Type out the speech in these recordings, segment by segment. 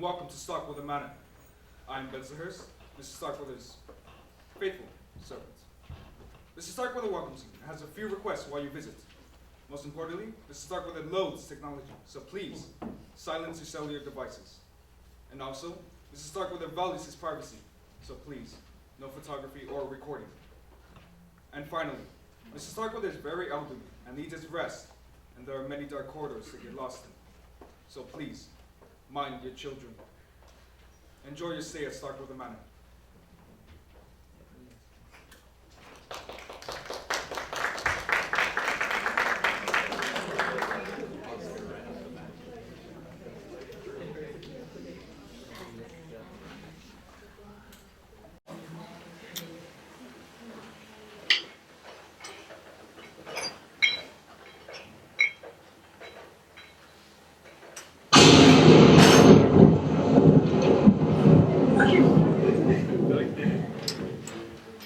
welcome to Starkweather Manor. I am Bensonhurst, Mrs. Starkweather's faithful servant. Mrs. Starkweather welcomes you and has a few requests while you visit. Most importantly, Mrs. Starkweather loathes technology, so please silence your cellular devices. And also, Mrs. Starkweather values his privacy, so please, no photography or recording. And finally, Mrs. Starkweather is very elderly and needs his rest, and there are many dark corridors to get lost in. So please, mind your children. Enjoy your stay at Starkweather Manor.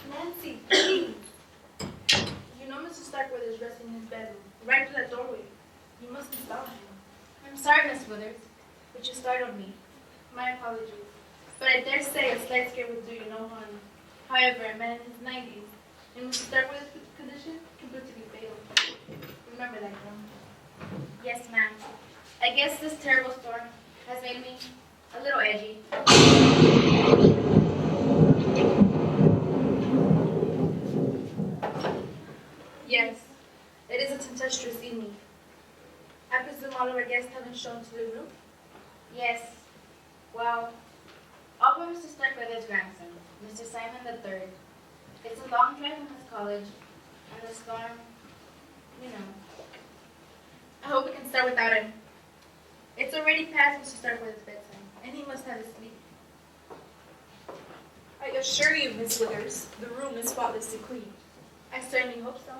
Nancy, please. You know Mr. Starkweather is resting in his bedroom, right to that doorway. You mustn't stop him. I'm sorry, Miss Withers. But you startled me. My apologies. But I dare say a slight scare would do you no harm. However, a man in his 90s, in Mr. Starkweather's condition, can prove to be fatal. Remember that, girl. Yes, ma'am. I guess this terrible storm has made me a little edgy. Yes, it is a tempestuous evening. I presume all of our guests haven't shown to the room? Yes. Well, all but Mr. Starkweather's grandson, Mr. Simon III. It's a long drive from his college, and the storm, you know. I hope we can start without him. It's already past Mr. Starkweather's bedtime, and he must have his sleep. I assure you, Miss Withers, the room is spotlessly clean. I certainly hope so.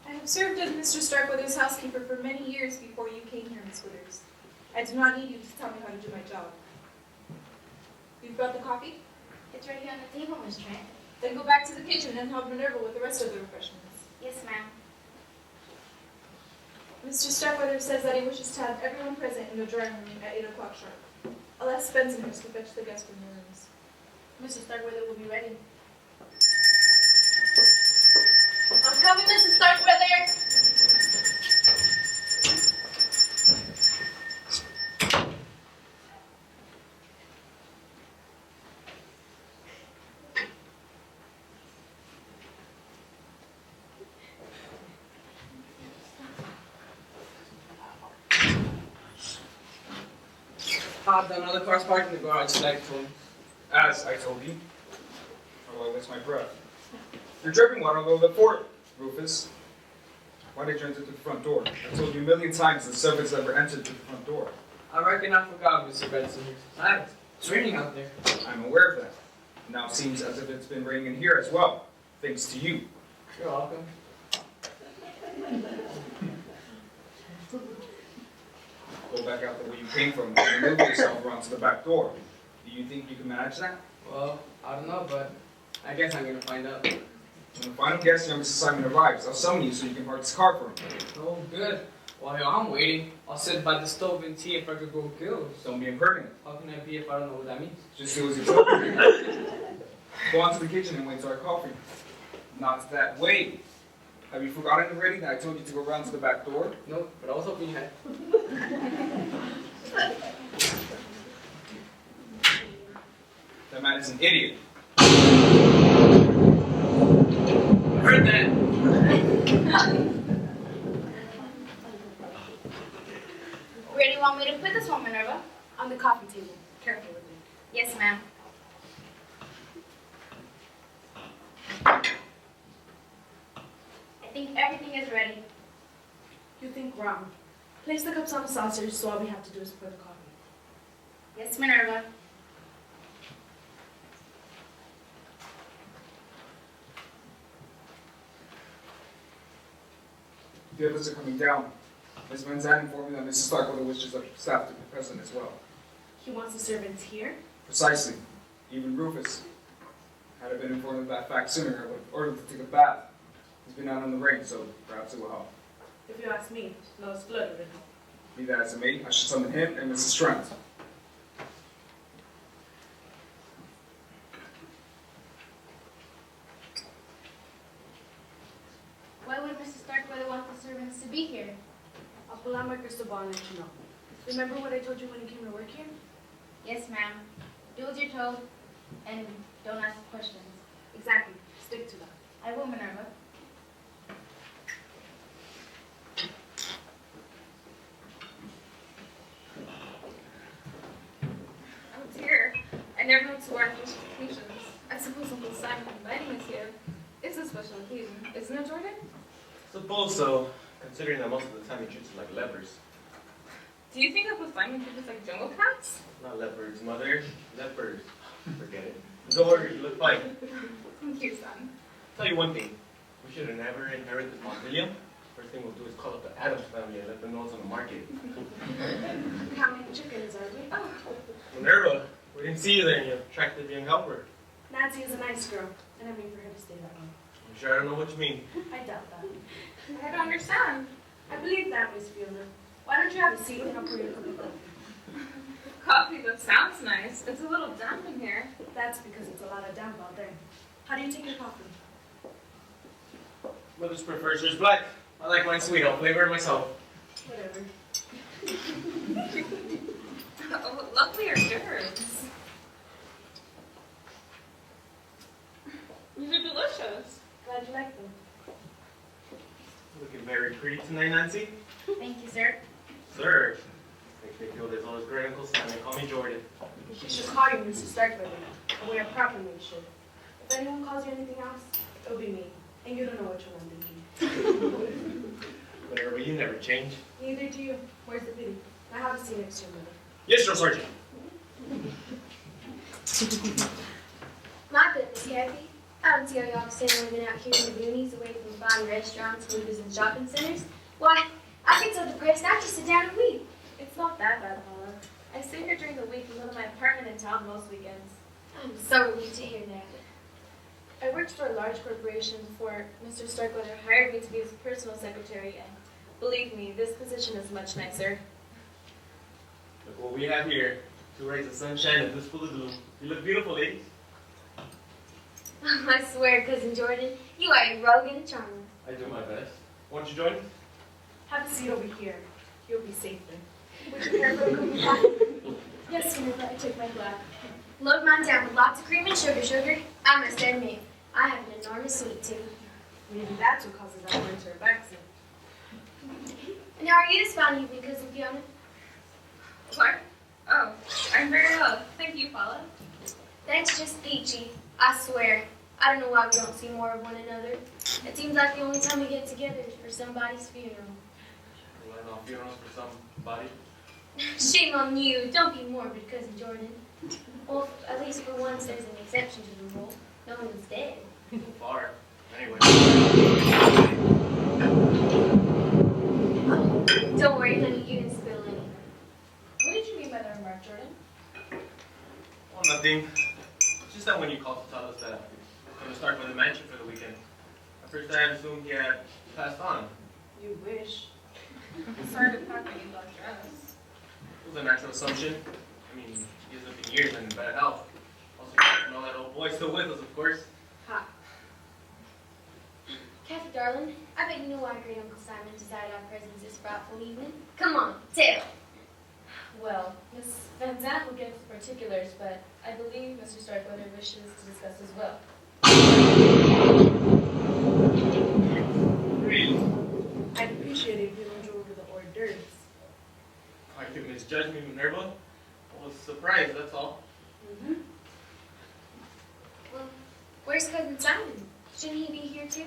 I have served as Mr. Starkweather's housekeeper for many years before you came here, Miss Withers. I do not need you to tell me how to do my job. You've brought the coffee? It's right here on the table, Miss Trent. Then go back to the kitchen and help Minerva with the rest of the refreshments. Yes, ma'am. Mr. Starkweather says that he wishes to have everyone present in the drawing room at 8 o'clock sharp. I'll ask Bensonhurst to fetch the guests from their rooms. Mr. Starkweather will be ready. I'm coming, Mrs. Starkweather! Hopped on another car's parked in the garage, like told me. As I told you. Oh, that's my breath. You're dripping water all over the fort, Rufus. Why did you enter through the front door? I told you a million times that servants never entered through the front door. I reckon I forgot, Mr. Benson. Besides, it's raining out there. I'm aware of that. Now it seems as if it's been raining in here as well, thanks to you. You're welcome. Go back out the way you came from and remove yourself around to the back door. Do you think you can manage that? Well, I don't know, but I guess I'm gonna find out. When the final guest, young Mr. Simon, arrives, I'll summon you so you can park this car for him. Oh, good. While I'm waiting, I'll sit by the stove and see if I could grow gills. Don't be impertinent. How can I be if I don't know what that means? Just do as you're told. Go on to the kitchen and wait till our coffee. Not that way. Have you forgotten already that I told you to go around to the back door? No, but I was hoping you had. That man is an idiot. Heard that. Where do you want me to put this one, Minerva? On the coffee table. Careful with it. Yes, ma'am. I think everything is ready. You think wrong. Place the cups on the saucers so all we have to do is pour the coffee. Yes, Minerva. The others are coming down. Ms. Van Zandt informed me that Mrs. Starkweather wishes the staff to be present as well. He wants the servants here? Precisely. Even Rufus. Had I been informed of that fact sooner, I would have ordered him to take a bath. He's been out in the rain, so perhaps it will help. If you ask me, no, it's blood already. Be that as it may, I should summon him and Mrs. Trent. servants to be here. I'll pull out my crystal ball and let you know. Remember what I told you when you came to work here? Yes, ma'am. Do as you're told, and don't ask questions. Exactly. Stick to that. I will, Minerva. Oh dear. I never know to wear occasions. I suppose Uncle Simon inviting us here. It's a special occasion, isn't it, Jordan? Suppose so, considering that most of the time he treats us like lepers. Do you think Uncle Simon treats us like jungle cats? Not leopards, mother. Lepers. Forget it. Don't worry, you look fine. Thank you, son. Tell you one thing. We should have never inherited this mausoleum. First thing we'll do is call up the Adams family and let them know it's on the market. How many chickens are we? Oh, Minerva, we didn't see you there, you attractive young helper. Nancy is a nice girl, and I mean for her to stay that long. I'm sure I don't know what you mean. I doubt that. I don't understand. I believe that, Miss Fielder. Why don't you have a seat and I'll pour you a cup of coffee? Coffee, that sounds nice. It's a little damp in here. That's because it's a lot of damp out there. How do you take your coffee? Mother's prefers yours black. I like mine sweet. I'll flavor it myself. Whatever. Oh, lovely hors d'oeuvres. These are delicious. Glad you like them. Looking very pretty tonight, Nancy. Thank you, sir. Sir. Makes me feel there's always great Uncle Simon. Call me Jordan. You should call you Mrs. Starkweather, and wear proper leadership. If anyone calls you anything else, it'll be me. And you don't know which one I'm thinking. Whatever, you never change. Neither do you. Where's the pity? I have a seat next to your mother. Yes, Drill Sergeant. My goodness, Kathy. I don't see how y'all can stand living out here in the boonies away from fine restaurants, movies, and shopping centers. Why, I get so depressed I just sit down and weep. It's not that bad, Paula. I stay here during the week and go to my apartment in town most weekends. I'm so relieved to hear that. I worked for a large corporation before Mr. Starkweather hired me to be his personal secretary, and believe me, this position is much nicer. Look what we have here. 2 rays of sunshine and this full of gloom. You look beautiful, ladies. I swear, Cousin Jordan, you are a rogue and a charmer. I do my best. Won't you join me? Have a seat over here. You'll be safe there. Would you care for a cup of coffee? Yes, Minerva, I took my black. Load mine down with lots of cream and sugar. I must admit, I have an enormous sweet tooth. Maybe that's what causes that winter vaccine. And how are you this fine evening, Cousin Fiona? What? Oh, I'm very well. Thank you, Paula. That's just peachy. I swear. I don't know why we don't see more of one another. It seems like the only time we get together is for somebody's funeral. Relying on funerals for somebody. Shame on you. Don't be morbid, Cousin Jordan. Well, at least for once there's an exception to the rule. No one's dead. So far. Anyway. Don't worry, honey, you didn't spill any. What did you mean by that remark, Jordan? Well, nothing. It's just that when you called to tell us that we're going to start with the mansion for the weekend, at first I assumed he had passed on. You wish. Sorry to pack when you got dressed. It was a natural assumption. I mean, he has lived in years and in bad health. Also, you have to know that old boy's still with us, of course. Ha. Kathy, darling, I bet you know why Great Uncle Simon decided our presence this frightful evening. Come on, tell. Well, Miss Van Zandt will give particulars, but I believe Mr. Starkweather wishes to discuss as well. Really? I'd appreciate it if you don't go over the hors d'oeuvres. I could misjudge me, Minerva. I was surprised, that's all. Mm-hmm. Well, where's Cousin Simon? Shouldn't he be here too?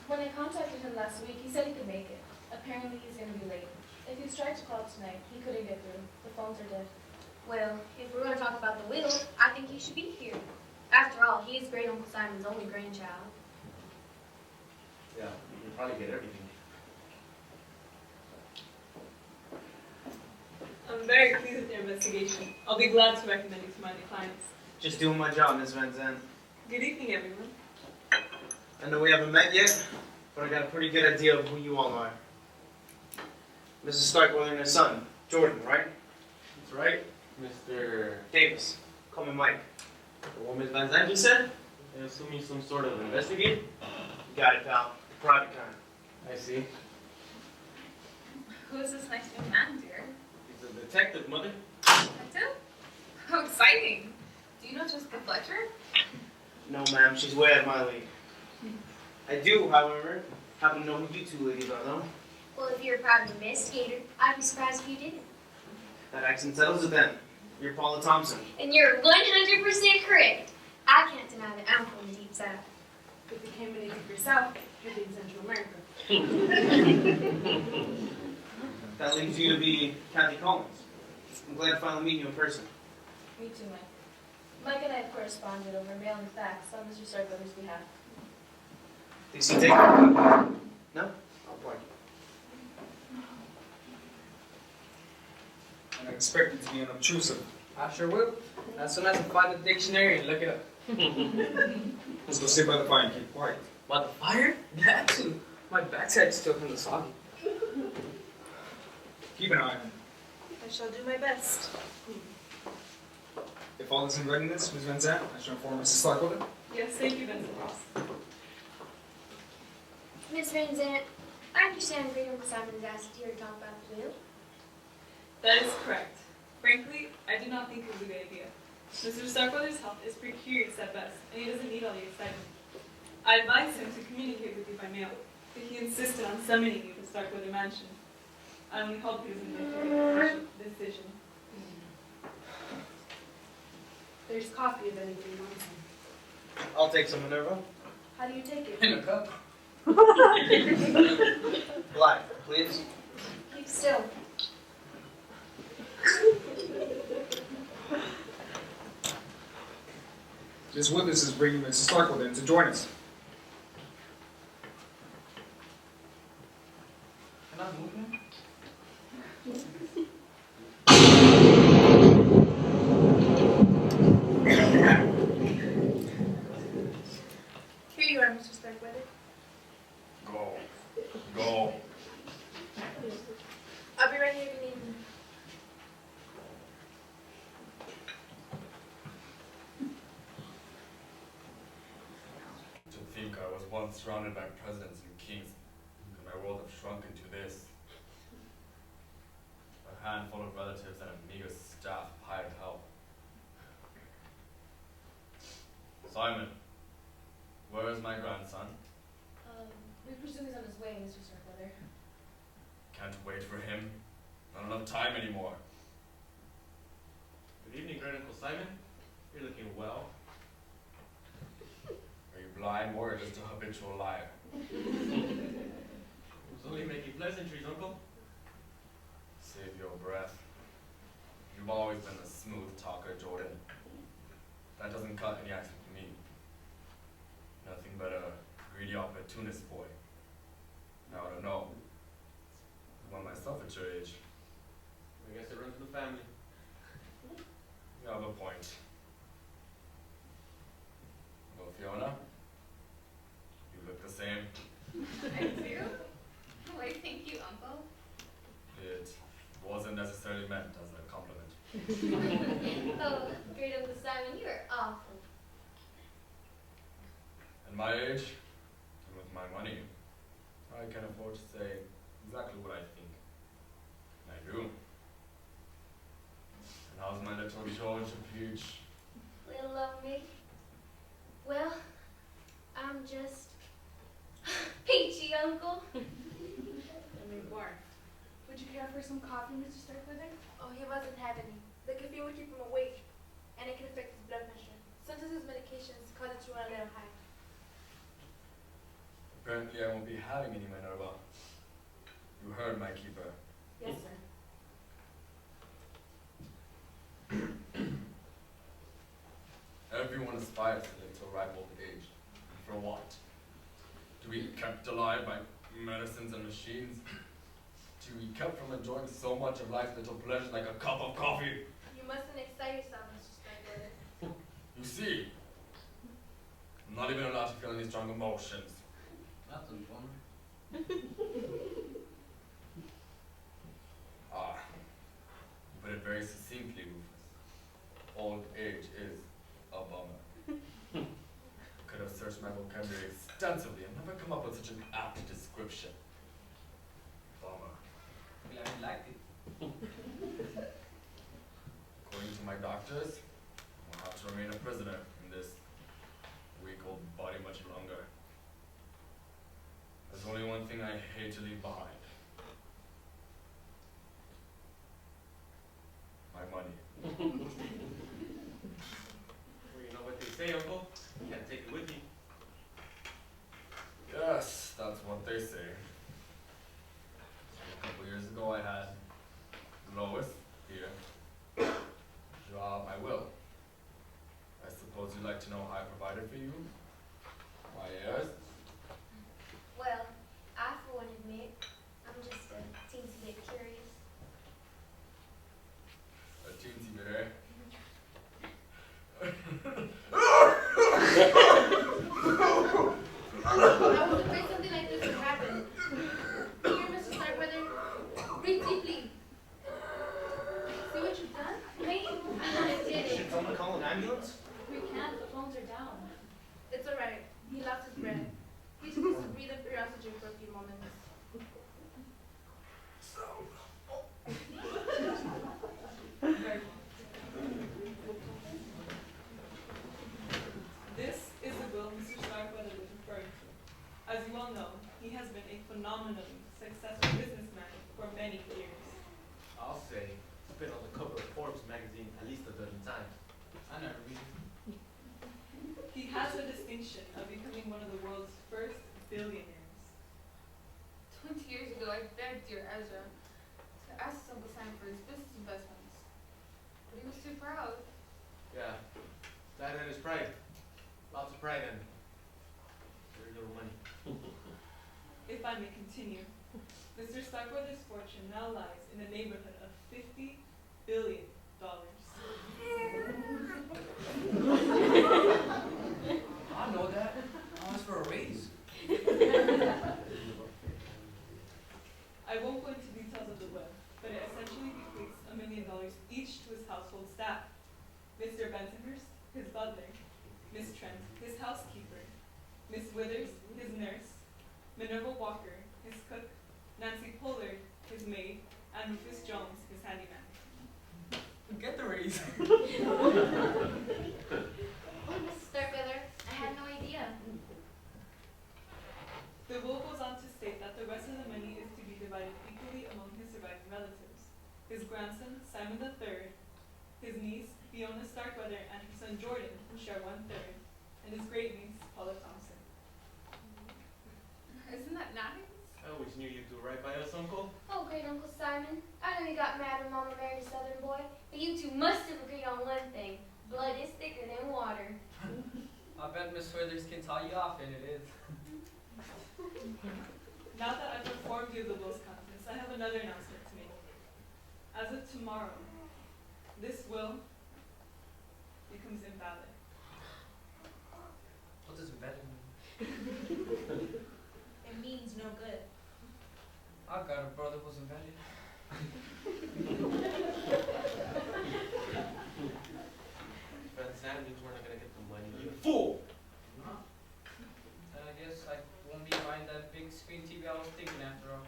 When I contacted him last week, he said he could make it. Apparently, he's going to be late. If he's tried to call tonight, he couldn't get through. The phones are dead. Well, if we're going to talk about the will, I think he should be here. After all, he is Great Uncle Simon's only grandchild. Yeah, you can probably get everything. I'm very pleased with your investigation. I'll be glad to recommend you to my clients. Just doing my job, Miss Van Zandt. Good evening, everyone. I know we haven't met yet, but I got a pretty good idea of who you all are. Mrs. Starkweather and her son, Jordan, right? That's right, Mr. Davis. Call me Mike. The woman Van Zandt, you said? I assume you're some sort of investigator? You got it, pal. The private kind. I see. Who is this nice young man, dear? He's a detective, Mother. Detective? How exciting! Do you know Jessica Fletcher? No, ma'am, she's way out of my league. I do, however, happen to know who you two ladies are, though. Well, if you're a private investigator, I'd be surprised if you didn't. That accent settles it then. You're Paula Thompson. And you're 100% correct. I can't deny that I'm from the deep south. If you came any deeper south, you'd be in Central America. That leads you to be Kathy Collins. I'm glad to finally meet you in person. Me too, Mike. Mike and I have corresponded over mail and fax on Mr. Starkweather's behalf. Did you take it? No? Oh, boy. And I expect it to be unobtrusive. I sure will. As soon as I find the dictionary and look it up. Let's go sit by the fire and keep quiet. By the fire? Glad to. My backside's still kind of soggy. Keep an eye on him. I shall do my best. If all is in readiness, Ms. Van Zandt, I shall inform Mrs. Starkweather. Yes, thank you, Vincent Ross. Miss Van Zandt, I understand Greenham Simon is asked here to talk about the will. That is correct. Frankly, I do not think it was a good idea. Mr. Starkweather's health is precarious at best, and he doesn't need all the excitement. I advised him to communicate with you by mail, but he insisted on summoning you to Starkweather Mansion. I only hope he doesn't make a decision. There's coffee if anybody wants some. I'll take some, Minerva. How do you take it? In a cup. Black, please. Keep still. Miss Withers is bringing Mrs. Starkweather in to join us. Can I move him? Here you are, Mr. Starkweather. Go. Go. I'll be right here if you need me. To think I was once surrounded by presidents and kings, and my world have shrunk into this. A handful of relatives and a meager staff of hired help. Simon, where is my grandson? We presume he's on his way, Mr. Starkweather. Can't wait for him. Not enough time anymore. Good evening, Grand Uncle Simon. You're looking well. Are you blind or just a habitual liar? I was only making pleasantries, Uncle. Save your breath. You've always been a smooth talker, Jordan. That doesn't cut any accent to me. Nothing but a greedy opportunist boy. Now, I don't know. One myself at your age. I guess it runs in the family. You have a point. Well, Fiona, you look the same. I do? Why, thank you, Uncle. It wasn't necessarily meant as a compliment. Oh, great Uncle Simon, you are awful. At my age, and with my money, I can afford to say exactly what I think. And I do. And how's my little George Peach? Little old me. Well, I'm just peachy, Uncle. Would you care for some coffee, Mr. Starkweather? Oh, he wasn't having any. The caffeine would keep him awake, and it can affect his blood pressure. Sometimes his medications cause it to run a little high. Apparently I won't be having any, Minerva. You heard my keeper. Yes, sir. Everyone aspires to live to a ripe old age. For what? To be kept alive by medicines and machines? To be kept from enjoying so much of life's little pleasure like a cup of coffee? You mustn't excite yourself, Mr. Starkweather. You see, I'm not even allowed to feel any strong emotions. That's a bummer. Ah, you put it very succinctly, Rufus. Old age is a bummer. Could have searched my vocabulary extensively and never come up with such an apt description. captors, I'll have to remain a prisoner in this weak old body much longer. There's only one thing I hate to leave behind. My money. Well, you know what they say, Uncle. You can't take it with you. Yes, that's what they say. A couple years ago I had Lois here. Job I will. I suppose you'd like to know how I provided for you? My heirs? Well, I for one admit, I'm just a teensy bit curious. A teensy bit, eh? I was afraid something like this would happen. Here, Mr. Starkweather, breathe deeply. See what you've done? Me? I did it. Should someone call an ambulance? We can't, the phones are down. It's alright. He lost his breath. He just needs to breathe in pure oxygen for a few moments. Very well. This is the will Mr. Starkweather was referring to. As you all know, he has been a phenomenally successful businessman for many years. I'll say it's been on the cover of Forbes magazine at least a dozen times. I never read it. He has the distinction of becoming one of the world's first billionaires. 20 years ago, I begged dear Ezra to ask Uncle Sam for his business investments, but he was too proud. Yeah, that and his pride. Lots of pride and very little money. If I may continue, Mr. Starkweather's fortune now lies in the neighborhood of $50 billion. I know that. I'll ask for a raise. I won't go into details of the will, but it essentially bequeaths $1 million each to his household staff. Mr. Bensonhurst, his butler, Miss Trent, his housekeeper, Miss Withers, his nurse, Minerva Walker, his cook, Nancy Pollard, his maid, and Rufus Jones, his handyman. Get the raise. Oh, Mrs. Starkweather, I had no idea. The will goes on to state that the rest of the money is to be divided equally among his surviving relatives. His grandson, Simon III, his niece, Fiona Starkweather, and her son Jordan will share 1/3, and his great niece, Paula Thompson. Isn't that nice? I always knew you'd do right by us, Uncle. Oh, great Uncle Simon. I know you got mad when Mama married a Southern boy, but you two must have agreed on one thing. Blood is thicker than water. I bet Miss Withers can tell you off, and it is. Now that I've informed you of the will's contents, I have another announcement to make. As of tomorrow, this will becomes invalid. What does invalid mean? It means no good. I got a brother who's invalid. But that means we're not gonna get the money. You fool! And I guess I won't be buying that big screen TV I was thinking after all.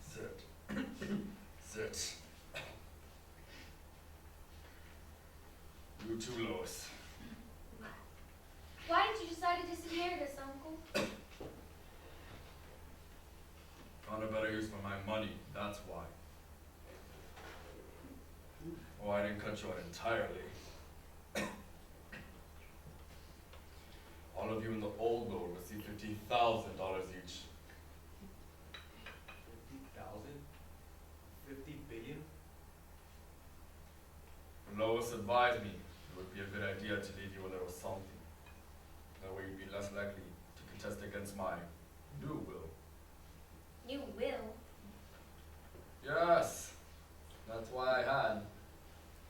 Sit. Sit. You too, Lois. Why did you decide to disinherit us, Uncle? Found a better use for my money, that's why. Oh, I didn't cut you out entirely. All of you in the old will receive $50,000 each. 50,000? 50 billion? Lois advised me it would be a good idea to leave you a little something. That way you'd be less likely to contest against my new will. You will. Yes, that's why I had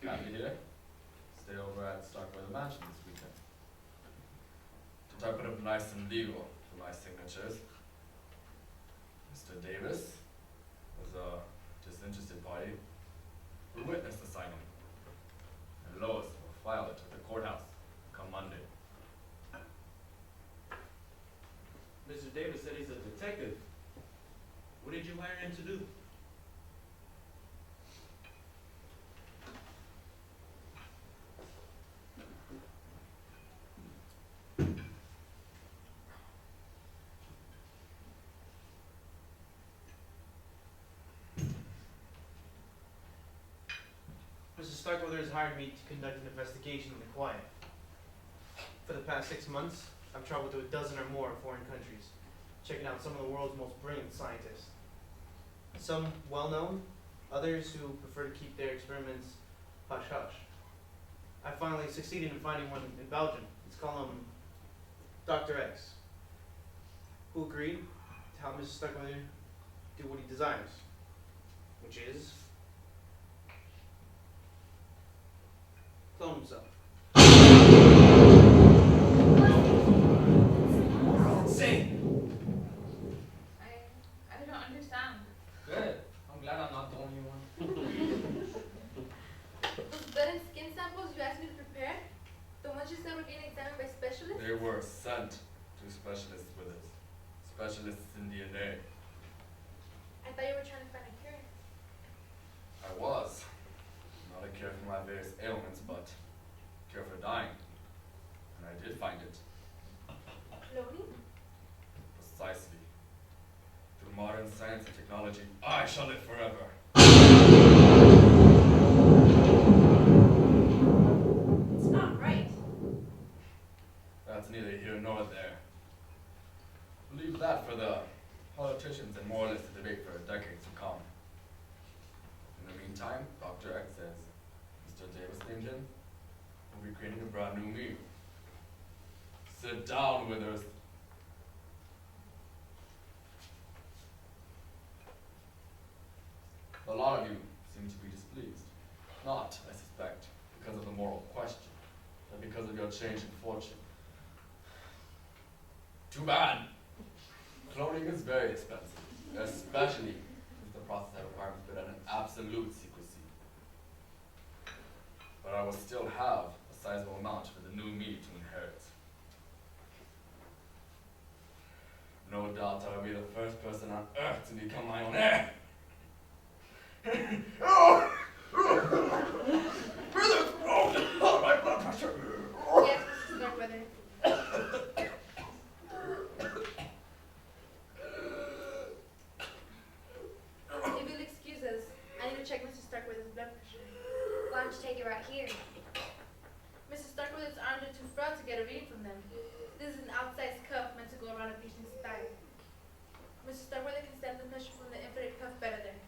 Kathy here stay over at Starkweather Mansion this weekend. To type it up nice and legal for my signatures. Mr. Davis was a disinterested party who witnessed the signing. And Lois will file it at the courthouse come Monday. Mr. Davis said he's a detective. What did you hire him to do? Starkweather has hired me to conduct an investigation in the quiet. For the past 6 months, I've traveled to a dozen or more foreign countries, checking out some of the world's most brilliant scientists. Some well-known, others who prefer to keep their experiments hush-hush. I finally succeeded in finding one in Belgium. Let's call him Dr. X, who agreed to help Mrs. Starkweather do what he desires, which is clone himself. Insane. I don't understand. Good. I'm glad I'm not the only one. Those blood and skin samples you asked me to prepare, the ones you said were getting examined by specialists? They were sent to specialists with us. Specialists in DNA. I thought you were trying to find a cure. I was. Not a cure for my various ailments, but a cure for dying. And I did find it. Cloning? Precisely. Through modern science and technology, I shall live forever. It's not right. That's neither here nor there. Leave that for the politicians and moralists to debate for decades to come. In the meantime, Dr. X says, Mr. Davis named him, will be creating a brand new me. Sit down, Withers. A lot of you seem to be displeased. Not, I suspect, because of the moral question, but because of your change in fortune. Too bad. Cloning is very expensive, especially since the process has requirements but at an absolute secrecy. But I will still have a sizable amount for the new me to inherit. No doubt I will be the first person on Earth to become my own heir. My blood pressure. Yes, Mrs. Starkweather. If you'll excuse us, I need to check Mrs. Starkweather's blood pressure. Why don't you take it right here? Mrs. Starkweather's arms are too frail to get a reading from them. This is an outsized cuff meant to go around a patient's thigh. Mrs. Starkweather can stand the pressure from the infrared cuff better there.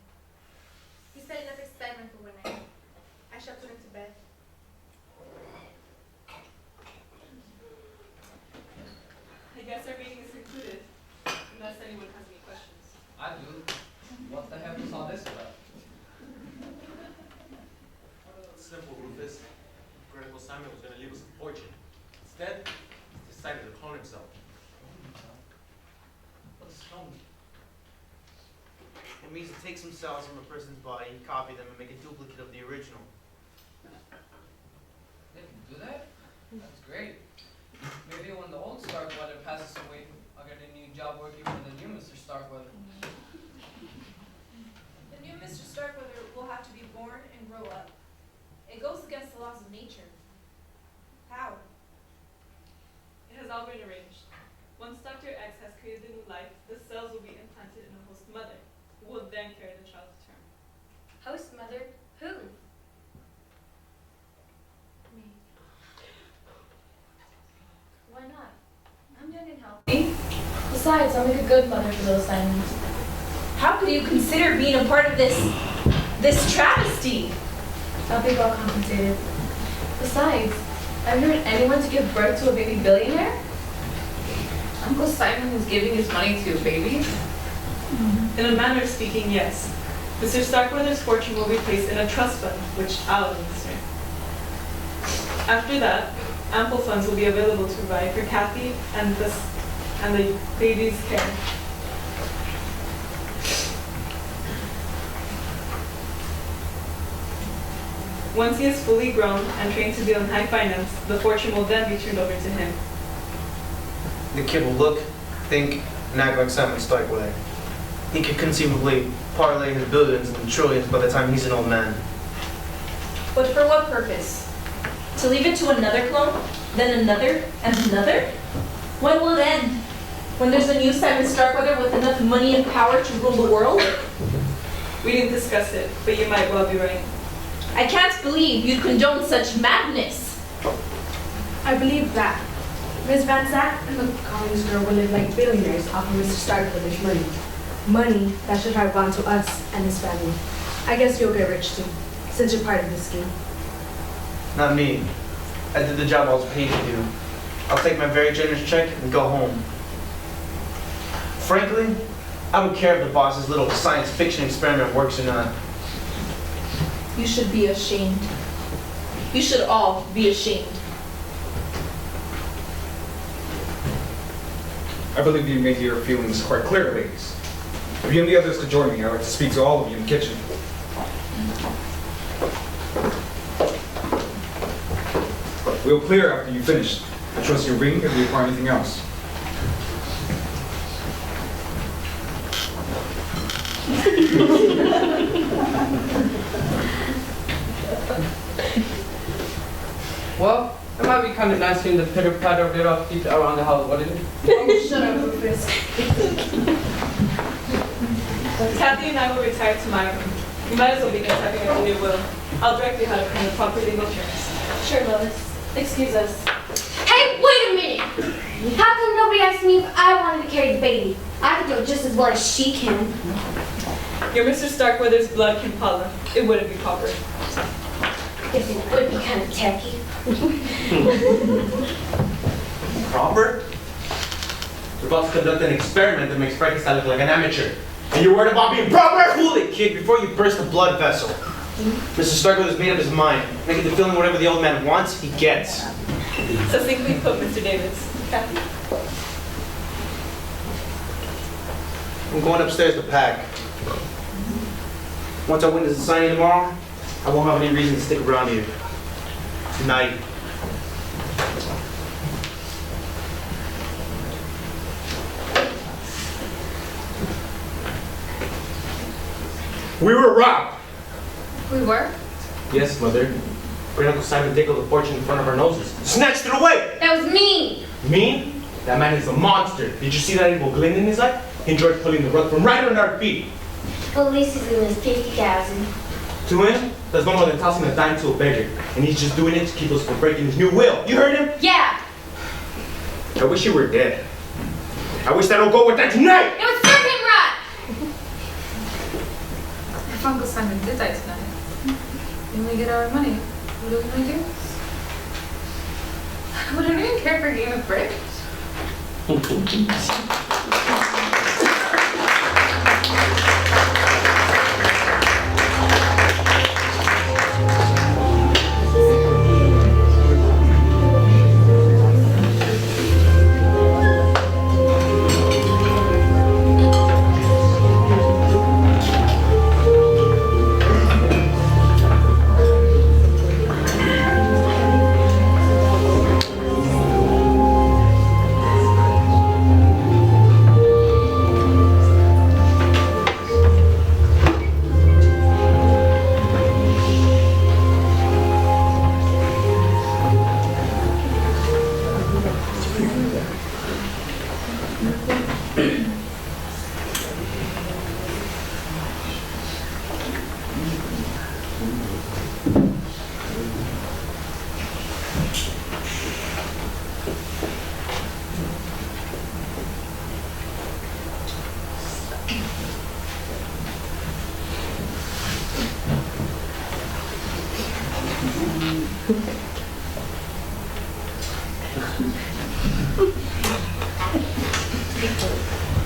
He's setting up his assignment for one night. I shall put him to bed. I guess our meeting is concluded, unless anyone has any questions. I do. What the heck is all this about? Simple, Rufus. Critical Simon was going to leave us a fortune. Instead, he decided to clone himself. What's wrong? It means to take some cells from a person's body, copy them, and make a duplicate of the original. They can do that? That's great. Maybe when the old Starkweather passes away, I'll get a new job working for the new Mr. Starkweather. The new Mr. Starkweather will have to be born and grow up. It goes against the laws of nature. How? It has all been arranged. Once Dr. X has created a new life, the cells will be implanted in a host mother, who will then carry the child to term. Host mother? Who? Me. Why not? I'm young and healthy. Besides, I'll make a good mother for those assignments. How could you consider being a part of this travesty? I'll be well compensated. Besides, have you heard anyone to give birth to a baby billionaire? Uncle Simon is giving his money to a baby? In a manner of speaking, yes. Mr. Starkweather's fortune will be placed in a trust fund, which I'll administer. After that, ample funds will be available to provide for Kathy and the baby's care. Once he is fully grown and trained to deal in high finance, the fortune will then be turned over to him. The kid will look, think, and act like Simon Starkweather. He could conceivably parlay his billions and trillions by the time he's an old man. But for what purpose? To leave it to another clone? Then another? And another? When will it end? When there's a new Simon Starkweather with enough money and power to rule the world? We didn't discuss it, but you might well be right. I can't believe you'd condone such madness. I believe that Miss Van Zant and the Collins girl will live like billionaires off of Mr. Starkweather's money. Money that should have gone to us and his family. I guess you'll get rich too, since you're part of this scheme. Not me. I did the job I was paid to do. I'll take my very generous check and go home. Frankly, I don't care if the boss's little science fiction experiment works or not. You should be ashamed. You should all be ashamed. I believe you made your feelings quite clear, ladies. If you and the others could join me, I'd like to speak to all of you in the kitchen. We'll clear after you finish. I trust your ring if you require anything else. Well, it might be kind of nice seeing the pitter patter of little feet around the house, wouldn't it? Oh, shut up, Rufus. Kathy and I will retire to my room. You might as well begin typing up the new will. I'll direct you how to pen the proper legal terms. Sure, Lois. Excuse us. Hey, wait a minute! How come nobody asked me if I wanted to carry the baby? I could do it just as well as she can. Your Mr. Starkweather's blood can follow. It wouldn't be proper. If it would be kind of tacky. Proper? You're about to conduct an experiment that makes Frankenstein look like an amateur. And you're worried about being proper? Cool it, kid, before you burst the blood vessel. Mr. Starkweather's made up his mind. Making the feeling whatever the old man wants, he gets. Succinctly put, Mr. Davis. Kathy. I'm going upstairs to pack. Once I witness the signing tomorrow, I won't have any reason to stick around here. Good night. We were robbed! We were? Yes, Mother. Great Uncle Simon dangled the fortune in front of our noses. Snatched it away! That was mean. Mean? That man is a monster. Did you see that evil glint in his eye? He enjoyed pulling the rug from right under our feet. Police is in his 50,000. To him, that's no more than tossing a dime to a beggar. And he's just doing it to keep us from breaking his new will. You heard him? Yeah, I wish you were dead. I wish that don't go with that tonight! it would serve him right. If Uncle Simon did die tonight, then we get our money. What are we gonna do? Would anyone care for a game of bridge?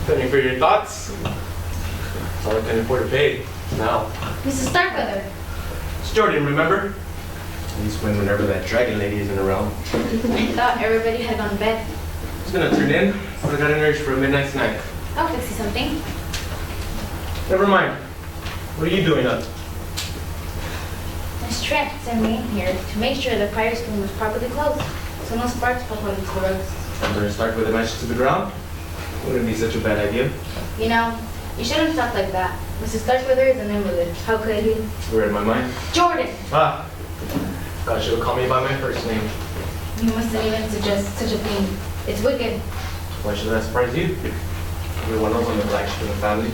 Penny for your thoughts? That's all I can afford to pay. Now. Mrs. Starkweather. It's Jordan, remember? At least whenever that dragon lady isn't around. I thought everybody had gone to bed. I was gonna turn in, but I got an urge for a midnight snack. I'll fix you something. Never mind. What are you doing up? Miss Trent sent me in here to make sure the fire screen was properly closed, so no sparks pop out into the rugs. I'm gonna start with a match to the ground? Wouldn't be such a bad idea. You know, you shouldn't talk like that. Mrs. Starkweather is an invalid. How could he? You read my mind? Jordan! Ah. God should have called me by my first name. You mustn't even suggest such a thing. It's wicked. Why should that surprise you? Everyone knows I'm the black sheep of the family.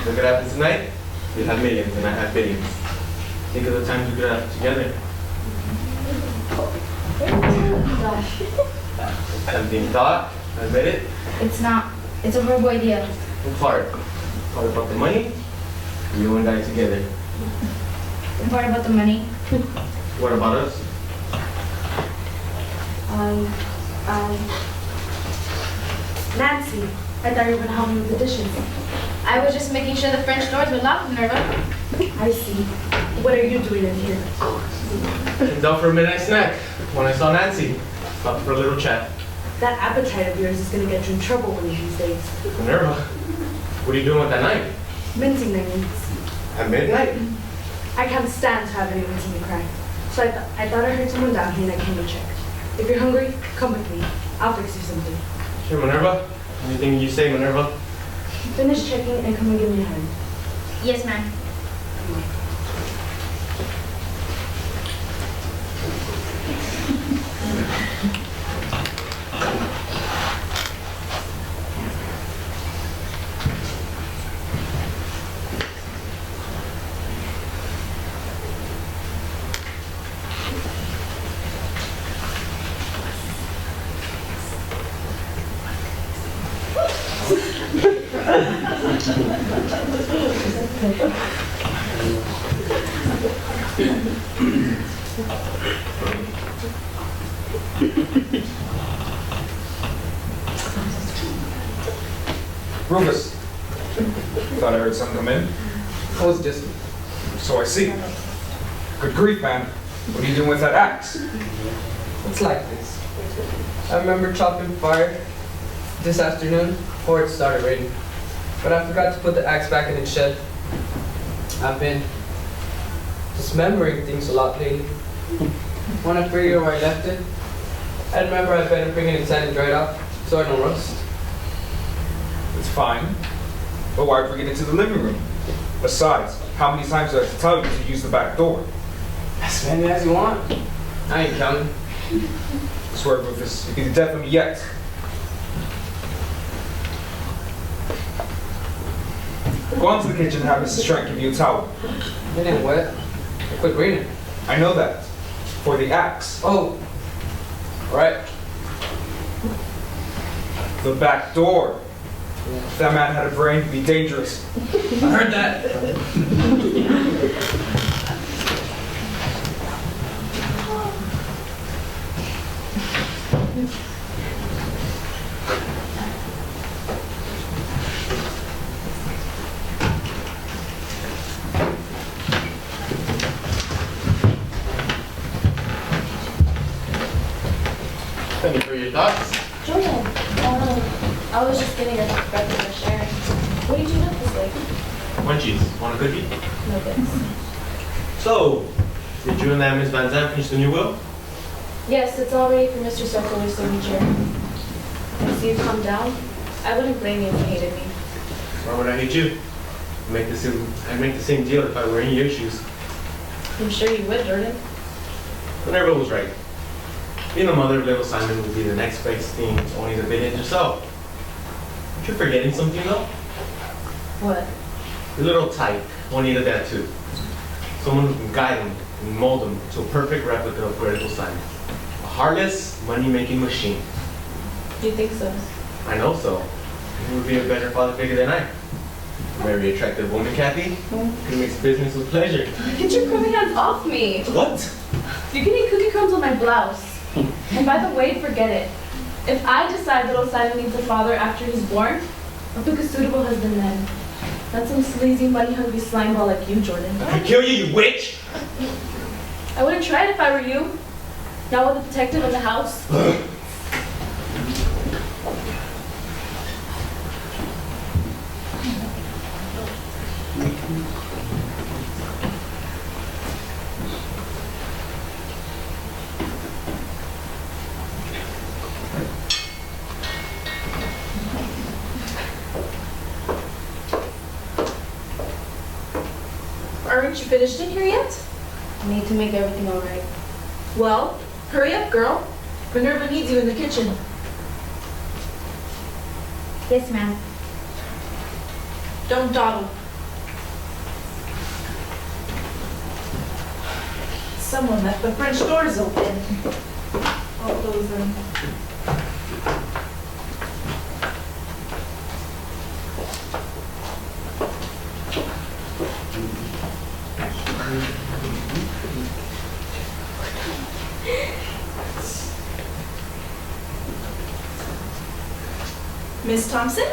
Look what happens tonight. You have millions and I have billions. Think of the times we could have together. Tempting thought, I admit it. It's not. It's a horrible idea. What part? Part about the money? You and I together. The part about the money. What about us? Nancy, I thought you were gonna help me with the dishes. I was just making sure the French doors were locked, Minerva. I see. What are you doing in here? Came down for a midnight snack when I saw Nancy. Stopped for a little chat. That appetite of yours is gonna get you in trouble one of these days. Minerva, what are you doing with that knife? Mincing their meats. At midnight? I can't stand to have anyone see me cry. So I thought I heard someone down here and I came to check. If you're hungry, come with me. I'll fix you something. Sure, Minerva. Anything you say, Minerva. Finish checking and come and give me a hand. Yes, ma'am. Rufus, thought I heard someone come in. I was just. So I see. Good grief, man. What are you doing with that axe? It's like this. I remember chopping fire this afternoon before it started raining. But I forgot to put the axe back in its shed. I've been dismembering things a lot lately. When I figured where I left it, I remember I better bring it inside and dry it out so I don't rust. It's fine. But why bring it into the living room? Besides, how many times do I have to tell you to use the back door? As many as you want. I ain't counting. I swear, Rufus, you can death of me yet. Go on to the kitchen and have Mrs. Trent give you a towel. It ain't wet. I quit raining. I know that. For the axe. Oh. Alright. The back door. If that man had a brain, it'd be dangerous. I heard that. Any for your thoughts? Jordan, I was just getting a breath of fresh air. What did you look this way? Munchies. Want a cookie? No thanks. So, did you and that Miss Van Zandt finish the new will? Yes, it's all ready for Mr. Sokolo's signature. I see you calm down. I wouldn't blame you if you hated me. Why would I hate you? I'd make the same deal if I were in your shoes. I'm sure you would, Jordan. Minerva was right. Being the mother of little Simon would be the next best thing to owning the village yourself. But you're forgetting something though? What? Your little type will need that too. Someone who can guide him and mold him to a perfect replica of great little Simon. A heartless, money-making machine. Do you think so? I know so. Who would be a better father figure than I? A very attractive woman, Kathy, who makes business with pleasure. Get your crummy hands off me! What? You're getting cookie crumbs on my blouse. And by the way, forget it. If I decide little Simon needs a father after he's born, I'll pick a suitable husband then. Not some sleazy, money-hungry slimeball like you, Jordan. I could kill you, you witch! I wouldn't try it if I were you. Not with a detective in the house. Aren't you finished in here yet? I need to make everything all right. Well, hurry up, girl. Minerva needs you in the kitchen. Yes, ma'am. Don't dawdle. Someone left the French doors open. I'll close them. Miss Thompson?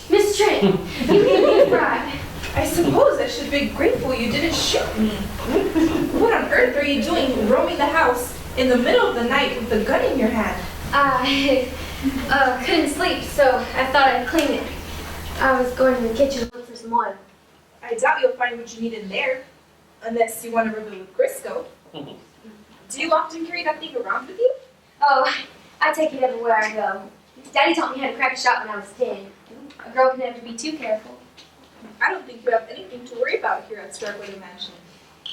Miss Trent, you made me a fry. I suppose I should be grateful you didn't shoot me. What on earth are you doing roaming the house in the middle of the night with a gun in your hand? I couldn't sleep, so I thought I'd clean it. I was going to the kitchen to look for some oil. I doubt you'll find what you need in there, unless you want to reveal with Crisco. Do you often carry that thing around with you? Oh, I take it everywhere I go. Daddy taught me how to crack a shot when I was 10. A girl can never be too careful. I don't think you have anything to worry about here at Starkweather Mansion.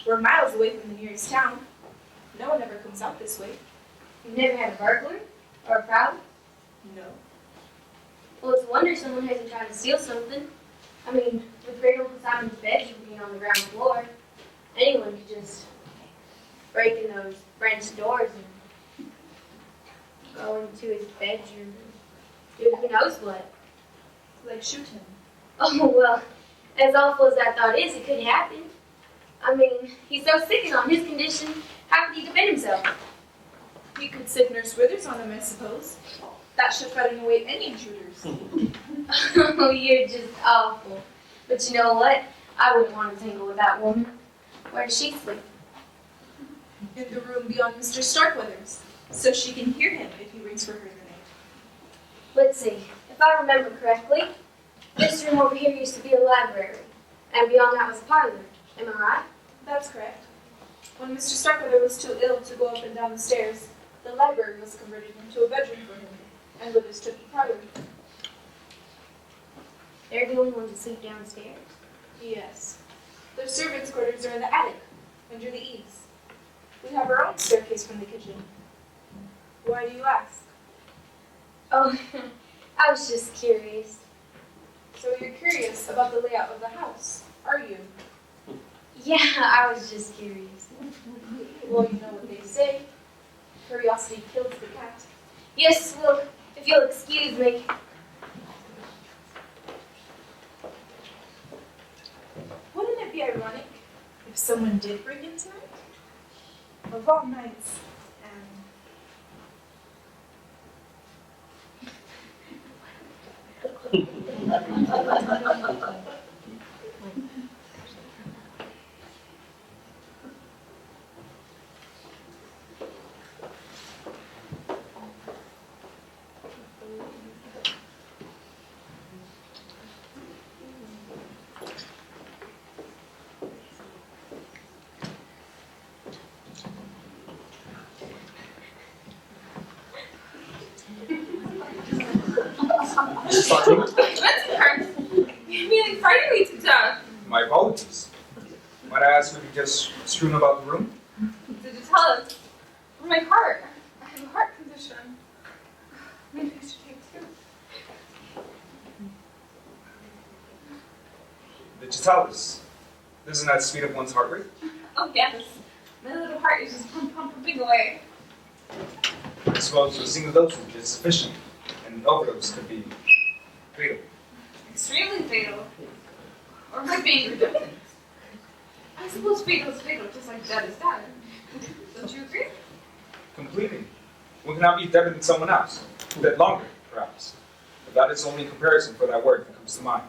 We're miles away from the nearest town. No one ever comes out this way. You've never had a burglar? Or a prowler? No. Well, it's a wonder someone hasn't tried to steal something. I mean, with Great Uncle Simon's bedroom being on the ground floor, anyone could just break in those French doors and go into his bedroom and do who knows what. Like shoot him. Oh, well, as awful as that thought is, it could happen. I mean, he's so sick and on his condition, how could he defend himself? You could sick Nurse Withers on him, I suppose. That should frighten away any intruders. Oh, you're just awful. But you know what? I wouldn't want to tangle with that woman. Where does she sleep? In the room beyond Mr. Starkweather's, so she can hear him if he rings for her in the night. Let's see. If I remember correctly, this room over here used to be a library, and beyond that was a parlor. Am I right? That's correct. When Mr. Starkweather was too ill to go up and down the stairs, the library was converted into a bedroom for him, and Withers took the parlor. They're the only ones who sleep downstairs. Yes. The servants' quarters are in the attic, under the eaves. We have our own staircase from the kitchen. Why do you ask? Oh, I was just curious. So you're curious about the layout of the house, are you? Yeah, I was just curious. Well, you know what they say. Curiosity kills the cat. Yes, well, if you'll excuse me. Wouldn't it be ironic if someone did break in tonight? Of all nights, That's hard. You're being frightening me to death. My apologies. Might I ask if you just strewn about the room? Did you tell us? For my heart. I have a heart condition. Maybe I should take two. Did you tell us? Doesn't that speed up one's heart rate? Oh, yes. My little heart is just pumping away. I suppose a single dose is sufficient, and an overdose could be fatal. Extremely fatal. Or by being redundant. I suppose fatal is fatal, just like dead is dead. Don't you agree? Completely. One cannot be deader than someone else. Dead longer, perhaps. But that is only comparison for that word that comes to mind.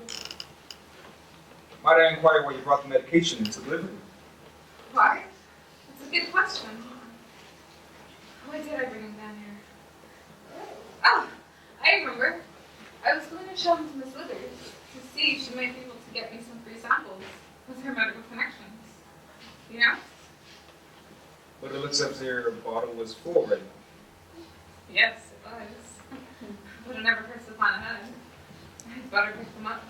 Might I inquire why you brought the medication into the living room? Why? That's a good question. Why did I bring him down here? Oh, I remember. I was going to show him to Miss Withers to see if she might be able to get me some free samples with her medical connections. You know? But it looks as if your bottle was full already. Yes, it was. But it never hurts to plan ahead. I'd better pick them up.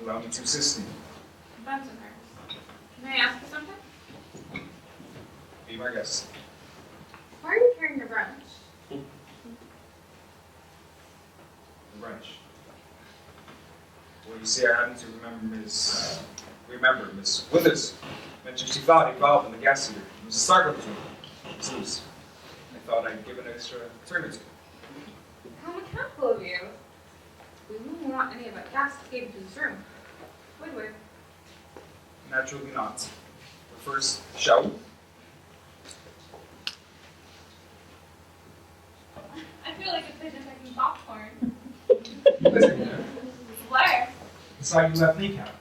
Allow me to assist you. Bensonhurst. May I ask you something? Be my guest. Why are you carrying your branch? The branch. Well, you see, I happen to remember Miss Withers mentioned she thought he involved in the gas heater in Mrs. Starkweather's room. It's loose. I thought I'd give an extra turn or two. How mechanical of you. We wouldn't want any of that gas escaping to this room. Would we? Naturally not. But first, shall we? I feel like a pigeon picking popcorn. Listen here. Where? Inside your left kneecap.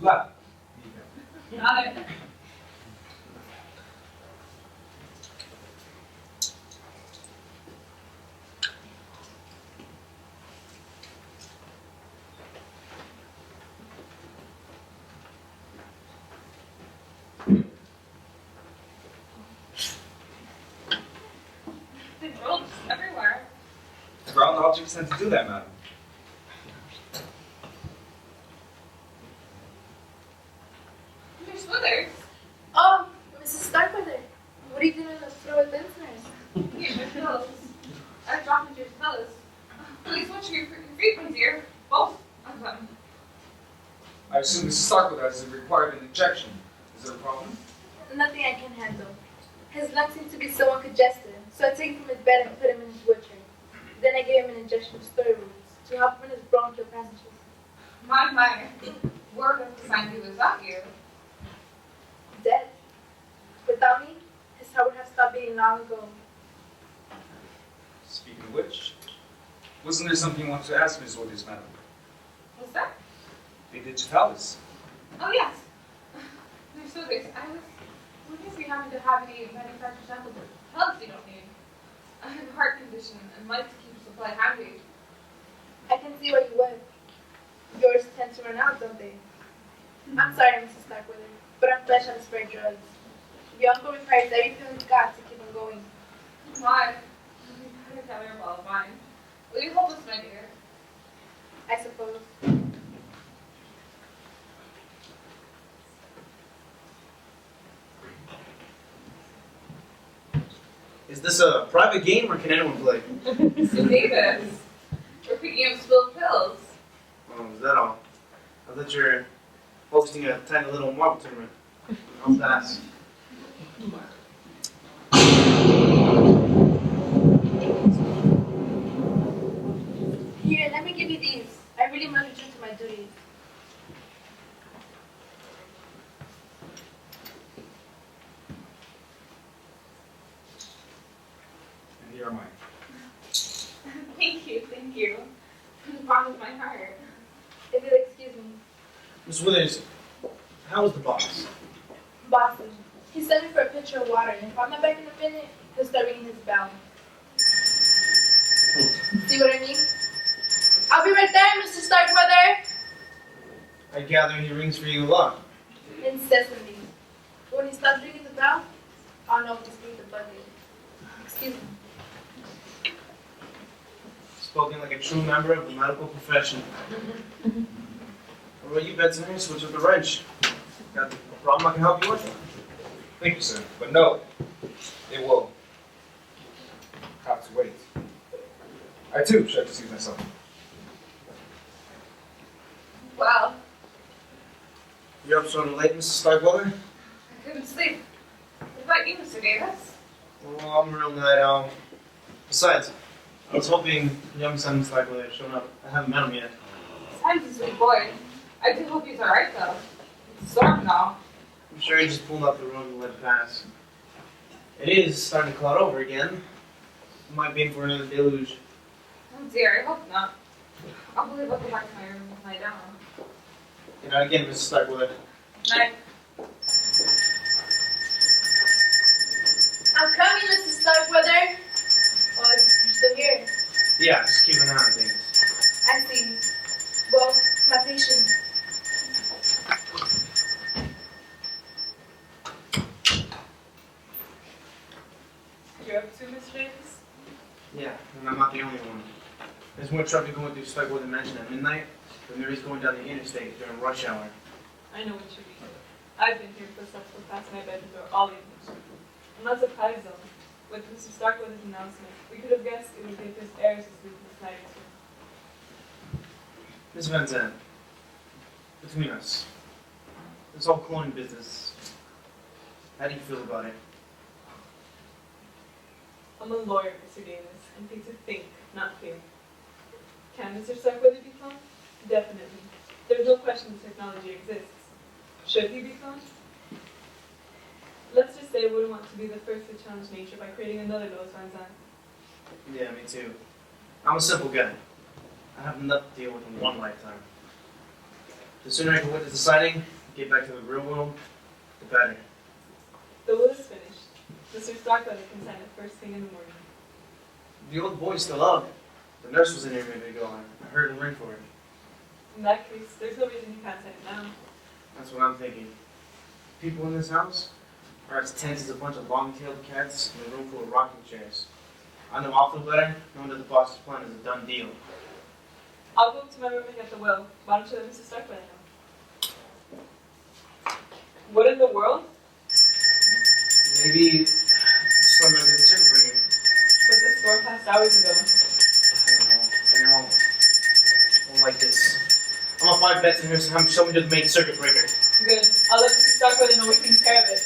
Left kneecap. Got it. They rolled just everywhere. Ground objects tend to do that, madam. There's Withers. Oh, Mrs. Starkweather. What are you doing in the throw at business? Here's your pillows. I dropped into your pillows. Please watch your frequency here. Both of them. I assume Mrs. Starkweather has required an injection. Is there a problem? Nothing I can handle. His lungs seem to be somewhat congested, so I take him from his bed and put him in his wheelchair. Then I give him an injection of steroids to help him in his bronchial passages. My. Word of the sign he was out here. Dead. Without me, his heart would have stopped beating long ago. Speaking of which, wasn't there something you wanted to ask Ms. Withers, madam? What's that? The digitalis. Oh, yes. There's Withers. I was wondering if you happen to have any manufactured samples of pellets you don't need. I have a heart condition and like to keep a supply handy. I can see why you would. Yours tend to run out, don't they? I'm sorry, Mrs. Starkweather, but I'm fresh on spray drugs. Your uncle requires every pill he's got to keep him going. Why? I gather a ball of mine. Will you hold this, my dear? I suppose. Is this a private game or can anyone play? Mr. Davis, we're picking up spilled pills. Oh, is that all? I thought you were hosting a tiny little marble tournament. How fast? Here, let me give you these. I really must return to my duties. And here are mine. Thank you, thank you. From the bottom of my heart. If you'll excuse me. Miss Withers, how was the boss? Bossy. He sent me for a pitcher of water, and if I'm not back in a minute, he'll start ringing his bell. See what I mean? I'll be right there, Mr. Starkweather. I gather he rings for you a lot. Incessantly. When he stops ringing the bell, I'll know to speak the bucket. Excuse me. Spoken like a true member of the medical profession. What about you, Benson? Switch with the wrench. Got a problem I can help you with? Thank you, sir. But no, it will have to wait. I too should excuse myself. Well, You're up sort of late, Mrs. Starkweather? I couldn't sleep. What about you, Mr. Davis? Well, I'm a real night owl. Besides, I was hoping young son Starkweather had shown up. I haven't met him yet. Sam's a sweet boy. I do hope he's alright, though. It's a storm and all. I'm sure he just pulled up the road and let it pass. It is starting to cloud over again. Might be in for another deluge. Oh dear, I hope not. I'll believe I'll go back to my room and lie down. Good night again, Mrs. Starkweather. Night. I'm coming, Mrs. Starkweather. Oh, you're still here. Yeah, just keep an eye on things. I see. Well, my patient. You're up to, Mr. Davis? Yeah, and I'm not the only one. There's more traffic going through Starkweather Mansion at midnight than there is going down the interstate during rush hour. I know what you mean. I've been here for the past my bedroom door all evening. I'm not surprised though. With Mr. Starkweather's announcement, we could have guessed it would be his heirs to sleep this night. Miss Van Zandt, between us, this whole cloning business, How do you feel about it? I'm a lawyer, Mr. Davis. I'm paid to think, not feel. Can Mr. Starkweather be cloned? Definitely. There's no question the technology exists. Should he be cloned? Let's just say I wouldn't want to be the first to challenge nature by creating another Louis Van Zandt. Yeah, me too. I'm a simple guy. I have enough to deal with in one lifetime. The sooner I can witness the sighting, get back to the real world, the better. The will is finished. Mr. Starkweather can sign it first thing in the morning. The old boy's still up. The nurse was in here a minute ago. I heard him ring for it. In that case, there's no reason he can't sign it now. That's what I'm thinking. People in this house are as tense as a bunch of long-tailed cats in a room full of rocking chairs. I know I'll feel better knowing that the boss's plan is a done deal. I'll go up to my room and get the will. Why don't you let Mr. Starkweather know? What in the world? Maybe someone did the circuit breaker. But the store passed hours ago. I know. I don't like this. I'm gonna find bets in here so I'm showing you the main circuit breaker. Good. I'll let Mr. Starkweather know we can take care of it.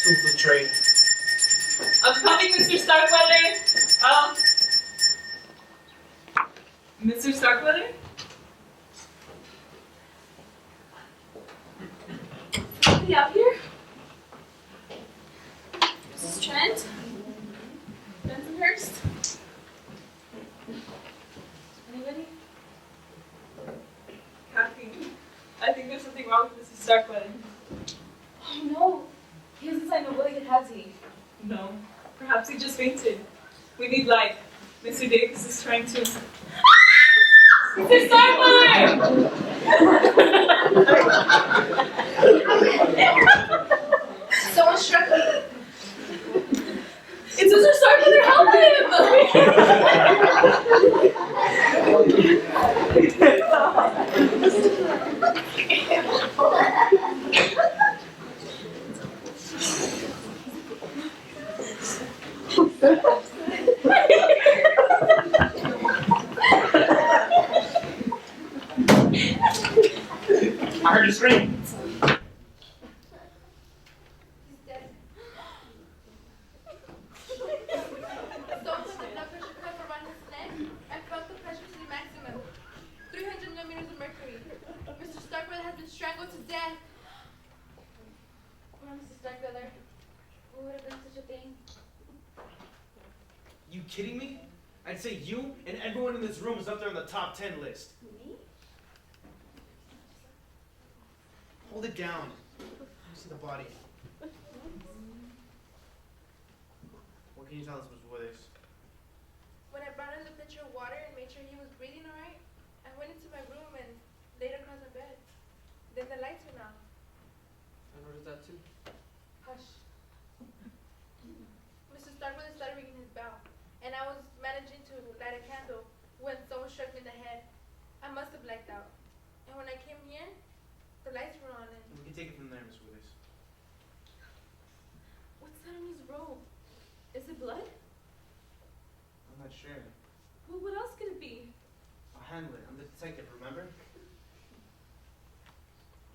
Two for the trade. I'm coming, Mr. Starkweather! Mr. Starkweather? Somebody out here? Mrs. Trent? Bensonhurst? Anybody? Kathy, I think there's something wrong with Mr. Starkweather. Oh no. He hasn't signed a will yet, has he? No. Perhaps he just fainted. We need light. Mr. Davis is trying to... Mr. Starkweather! Someone struck me. It's Mr. Starkweather, help I heard a scream. He's dead. Someone put the blood pressure cuff around his neck and felt the pressure to the maximum. 300 millimeters of mercury. Mr. Starkweather has been strangled to death. Poor Mr. Starkweather. Who would have done such a thing? You kidding me? I'd say you and everyone in this room is up there on the top 10 list. Me? Hold it down. Let me see the body. What can you tell us, Ms. Withers? When I brought in the pitcher of water and made sure he was breathing all right, I went into my room and laid across my bed. Then the lights went out. I noticed that too. Hush. Mr. Starkweather started ringing his bell, and I was managing to light a candle when someone struck me in the head. I must have blacked out. And when I came here, the lights were on and... We can take it from there, Ms. Withers. What's that on his robe? Is it blood? I'm not sure. Well, what else could it be? I'll handle it. I'm the detective, remember?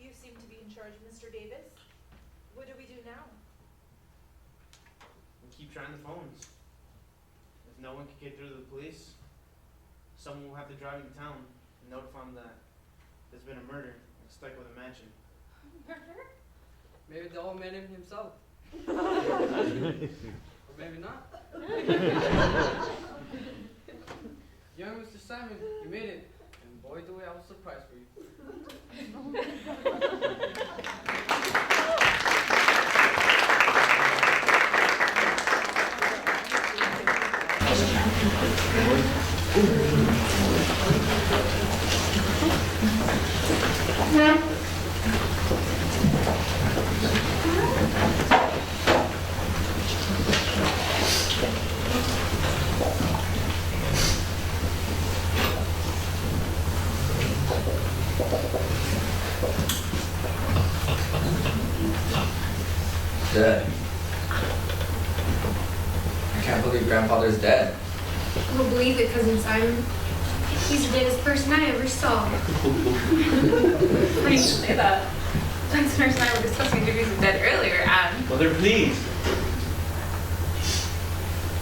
You seem to be in charge, Mr. Davis. What do we do now? We keep trying the phones. If no one can get through to the police, someone will have to drive into town and notify them that there's been a murder and stuck with a mansion. Murder? Maybe the old man him himself. Or maybe not. Young Mr. Simon, you made it. And boy, do we have a surprise for you. Dead. I can't believe Grandfather's dead. I don't believe it, Cousin Simon. He's the deadest person I ever saw. How do you say that? Dunce Nurse and I were discussing degrees of dead earlier, and Mother, please.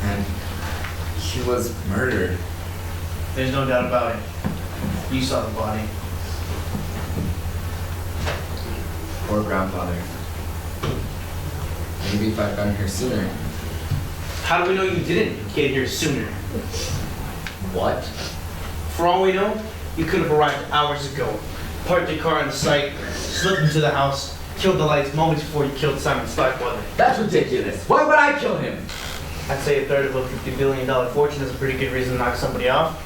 And he was murdered. There's no doubt about it. You saw the body. Poor grandfather. Maybe if I'd gotten here sooner. How do we know you didn't get here sooner? What? For all we know, you could have arrived hours ago, parked your car on the site, slipped into the house, killed the lights moments before you killed Simon Starkweather. That's ridiculous. Why would I kill him? I'd say a third of a $50 billion fortune is a pretty good reason to knock somebody off.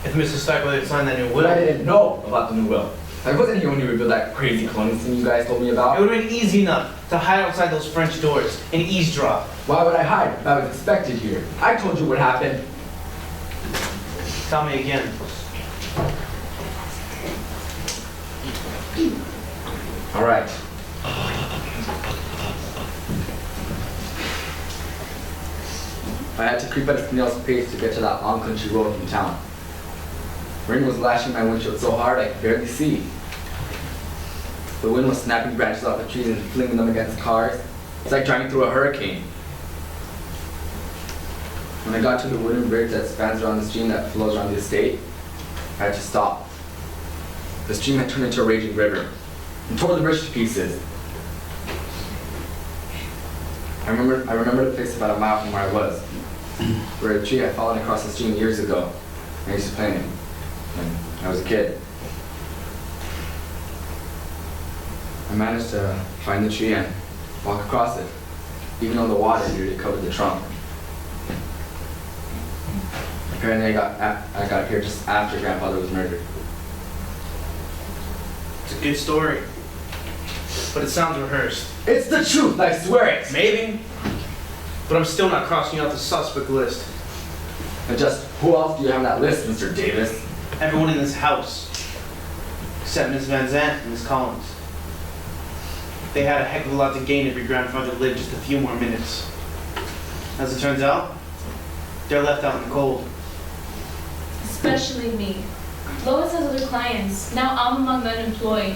If Mr. Starkweather had signed that new will, But I didn't know about the new will. I wasn't here when you revealed that crazy cloning thing you guys told me about. it would have been easy enough to hide outside those French doors and eavesdrop. Why would I hide if I was expected here? I told you what happened. Tell me again. All right. I had to creep at a snail's pace to get to that long country road from town. Rain was lashing my windshield so hard I could barely see. The wind was snapping branches off the trees and flinging them against cars. It's like driving through a hurricane. When I got to the wooden bridge that spans around the stream that flows around the estate, I had to stop. The stream had turned into a raging river and tore the bridge to pieces. I remember the place about a mile from where I was, where a tree had fallen across the stream years ago. I used to play in it when I was a kid. I managed to find the tree and walk across it, even though the water nearly covered the trunk. Apparently I got here just after Grandfather was murdered. It's a good story, but it sounds rehearsed. It's the truth, I swear it! Maybe, but I'm still not crossing you off the suspect list. And just who else do you have on that list, Mr. Davis? Everyone in this house, except Miss Van Zant and Miss Collins. They had a heck of a lot to gain if your grandfather lived just a few more minutes. As it turns out, they're left out in the cold. Especially me. Lois has other clients. Now I'm among the unemployed.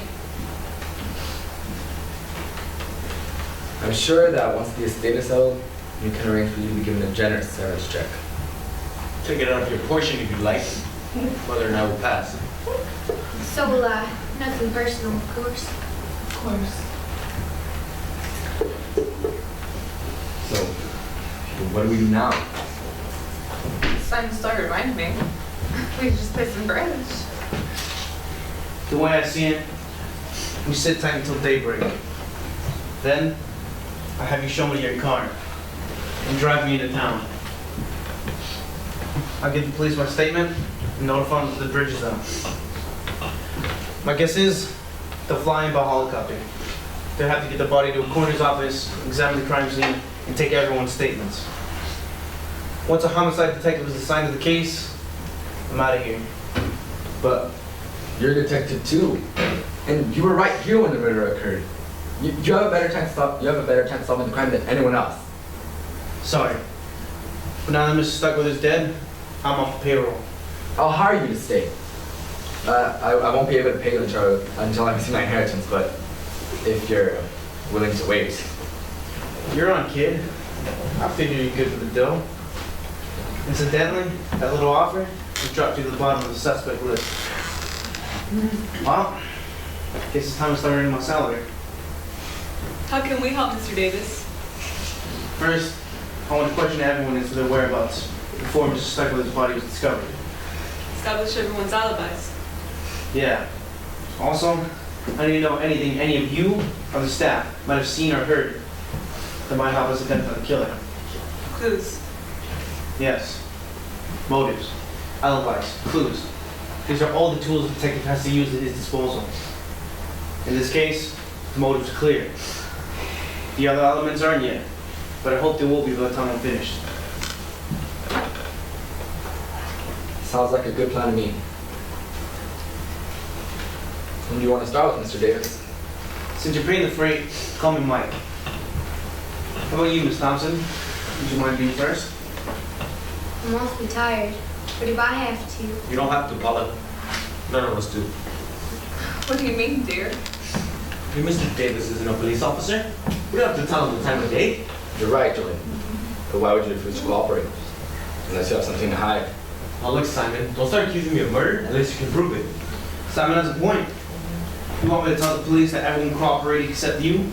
I'm sure that once the estate is settled, we can arrange for you to be given a generous severance check. Take it out of your portion if you'd like. Mother and I will pass. So, nothing personal, of course. Of course. So, what do we do now? Simon Starr reminded me. We could just play some bridge. The way I see it, we sit tight until daybreak. Then, I have you show me your car and drive me into town. I'll give the police my statement and notify them that the bridge is up. My guess is they'll fly in by helicopter. They'll have to get the body to a coroner's office, examine the crime scene, and take everyone's statements. Once a homicide detective is assigned to the case, I'm out of here. But you're a detective too, and you were right here when the murder occurred. You have a better chance of solving the crime than anyone else. Sorry. But now that Mr. Starkweather's dead, I'm off the payroll. I'll hire you to stay. I won't be able to pay you until I receive my inheritance, but if you're willing to wait. You're on, kid. I figure you're good for the dough. Incidentally, that little offer just dropped you to the bottom of the suspect list. Well, guess it's time to start earning my salary. How can we help, Mr. Davis? First, I want to question everyone as to their whereabouts before Mr. Starkweather's body was discovered. Establish everyone's alibis. Yeah. Also, I need to know anything any of you or the staff might have seen or heard that might help us identify the killer. Clues. Yes. Motives, alibis, clues. These are all the tools the detective has to use at his disposal. In this case, the motive's clear. The other elements aren't yet, but I hope they will be by the time I'm finished. Sounds like a good plan to me. When do you want to start with, Mr. Davis? Since you're paying the freight, call me Mike. How about you, Miss Thompson? Would you mind being first? I'm awfully tired, but if I have to. You don't have to, Paula. None of us do. What do you mean, dear? Your Mr. Davis isn't a police officer. We don't have to tell him the time of day. You're right, Jordan. But why would you refuse to cooperate? Unless you have something to hide. Now look, Simon, don't start accusing me of murder unless you can prove it. Simon has a point. You want me to tell the police that everyone cooperated except you?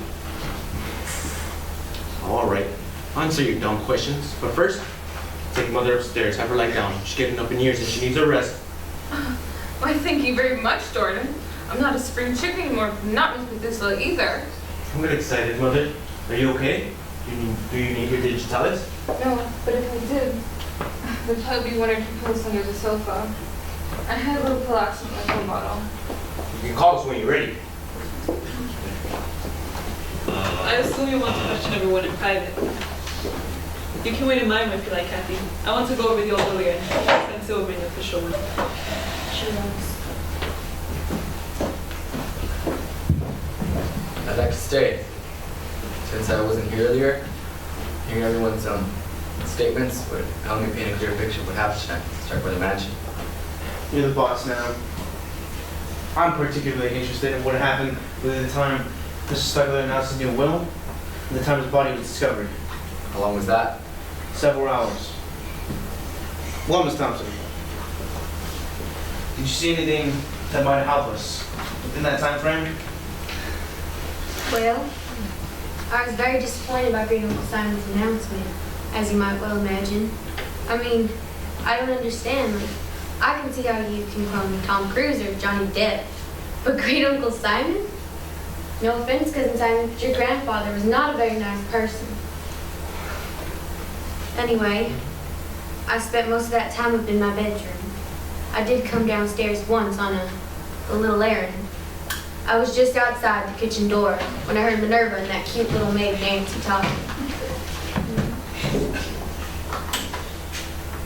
All right. Answer your dumb questions. But first, take Mother upstairs. Have her lie down. She's getting up in years and she needs a rest. Why, thank you very much, Jordan. I'm not a spring chicken anymore, not Miss Methuselah either. Don't get excited, Mother. Are you okay? Do you need your digitalis? No, but if I did, there'd probably be one or two pills under the sofa. I had a little Pilax in my pill bottle. You can call us when you're ready. I assume you want to question everyone in private. You can wait in my room if you like, Kathy. I want to go over the old lawyer and send Silver an official one. Sure. I'd like to stay. Since I wasn't here earlier, hearing everyone's statements would help me paint a clear picture of what happened tonight. Start by the mansion. You're the boss now. I'm particularly interested in what happened within the time Mr. Starkweather announced his new will and the time his body was discovered. How long was that? Several hours. Well, Miss Thompson, did you see anything that might help us within that time frame? Well, I was very disappointed by Great Uncle Simon's announcement, as you might well imagine. I mean, I don't understand. Like, I can see how you can call me Tom Cruise or Johnny Depp, but Great Uncle Simon? No offense, Cousin Simon, but your grandfather was not a very nice person. Anyway, I spent most of that time up in my bedroom. I did come downstairs once on a little errand. I was just outside the kitchen door when I heard Minerva and that cute little maid Nancy talking.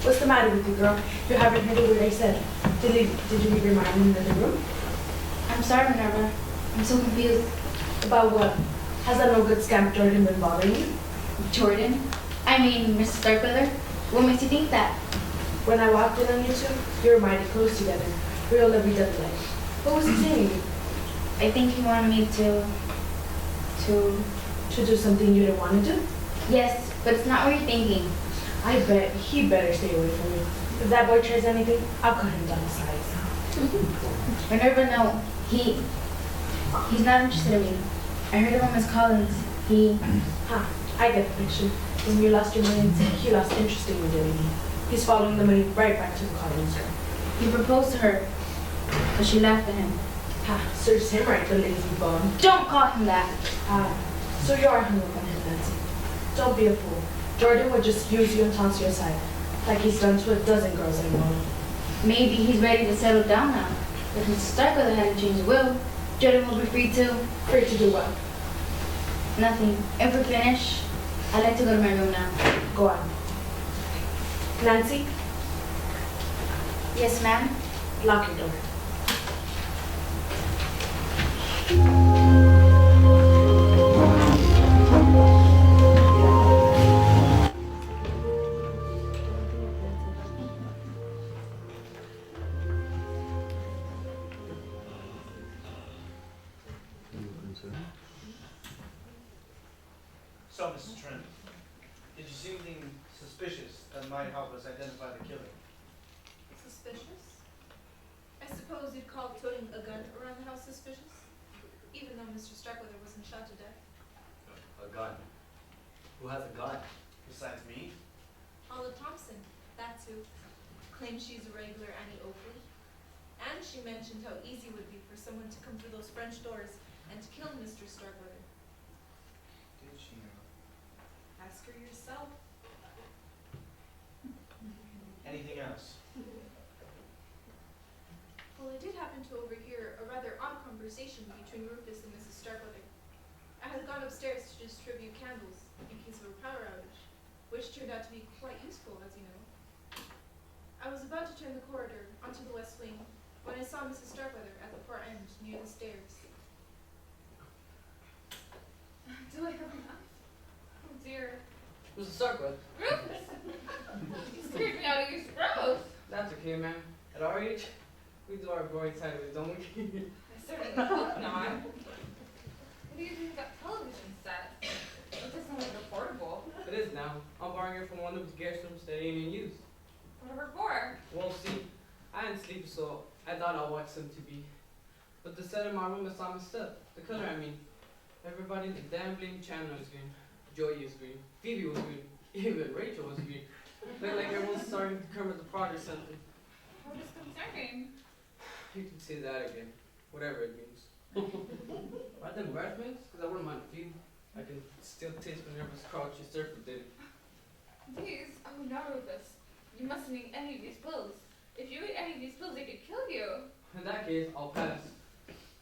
What's the matter with you, girl? You haven't heard a word I said. Did you leave your mind in the room? I'm sorry, Minerva. I'm so confused. About what? Has that no good scamp Jordan been bothering you? Jordan? I mean, Mr. Starkweather? What makes you think that? When I walked in on you two, you were mighty close together. Real lovey-dovey like. What was he saying? I think he wanted me to do something you didn't want to do? Yes, but it's not what you're thinking. I bet he better stay away from you. If that boy tries anything, I'll cut him down to size. Minerva, no. He's not interested in me. I heard about Miss Collins. I get the picture. When you lost your millions, he lost interest in you, didn't he? He's following the money right back to the Collins girl. He proposed to her, but she laughed at him. Serves him right, the lazy bum. Don't call him that. So you are hung up on him, Nancy. Don't be a fool. Jordan would just use you and toss you aside, like he's done to a dozen girls I know. Maybe he's ready to settle down now. If Mr. Starkweather hadn't changed his will, Jordan will be free to... Free to do what? Nothing. If we're finished, I'd like to go to my room now. Go on. Nancy? Yes, ma'am? Lock your door. So, Mrs. Trent, did you see anything suspicious that might help us identify the killer? Suspicious? I suppose you'd call toting a gun around the house suspicious? Even though Mr. Starkweather wasn't shot to death. A gun. Who has a gun? Besides me? Olive Thompson, that's who. Claims she's a regular Annie Oakley. And she mentioned how easy it would be for someone to come through those French doors and to kill Mr. Starkweather. Did she know? Ask her yourself. Anything else? Well, I did happen to overhear a rather odd conversation between Rufus and Mrs. Starkweather. I had gone upstairs to distribute candles in case of a power outage, which turned out to be quite useful, as you know. I was about to turn the corridor onto the west wing when I saw Mrs. Starkweather at the far end near the stairs. Do I have enough? Oh dear. Mrs. Starkweather. Rufus! You scared me out of your throat. That's okay, ma'am. At our age, we do our boring sideways, don't we? I certainly hope not. What do you think about television sets? It doesn't look affordable. It is now. I'm borrowing it from one of the guest rooms that ain't in use. Whatever for. Well, see, I didn't sleep, so I thought I'll watch some TV. But the set in my room is all messed up. The color, I mean. Everybody in the damn blame channel is green. Joey is green. Phoebe was green. Even Rachel was green. Look like everyone's starting to Kermit the Frog or something. How disconcerting. You can say that again. Whatever it means. Are them breath mints? Because I wouldn't mind a few. I can still taste Minerva's crouchy surf did it. These? Oh no, Rufus. You mustn't eat any of these pills. If you eat any of these pills, they could kill you. In that case, I'll pass.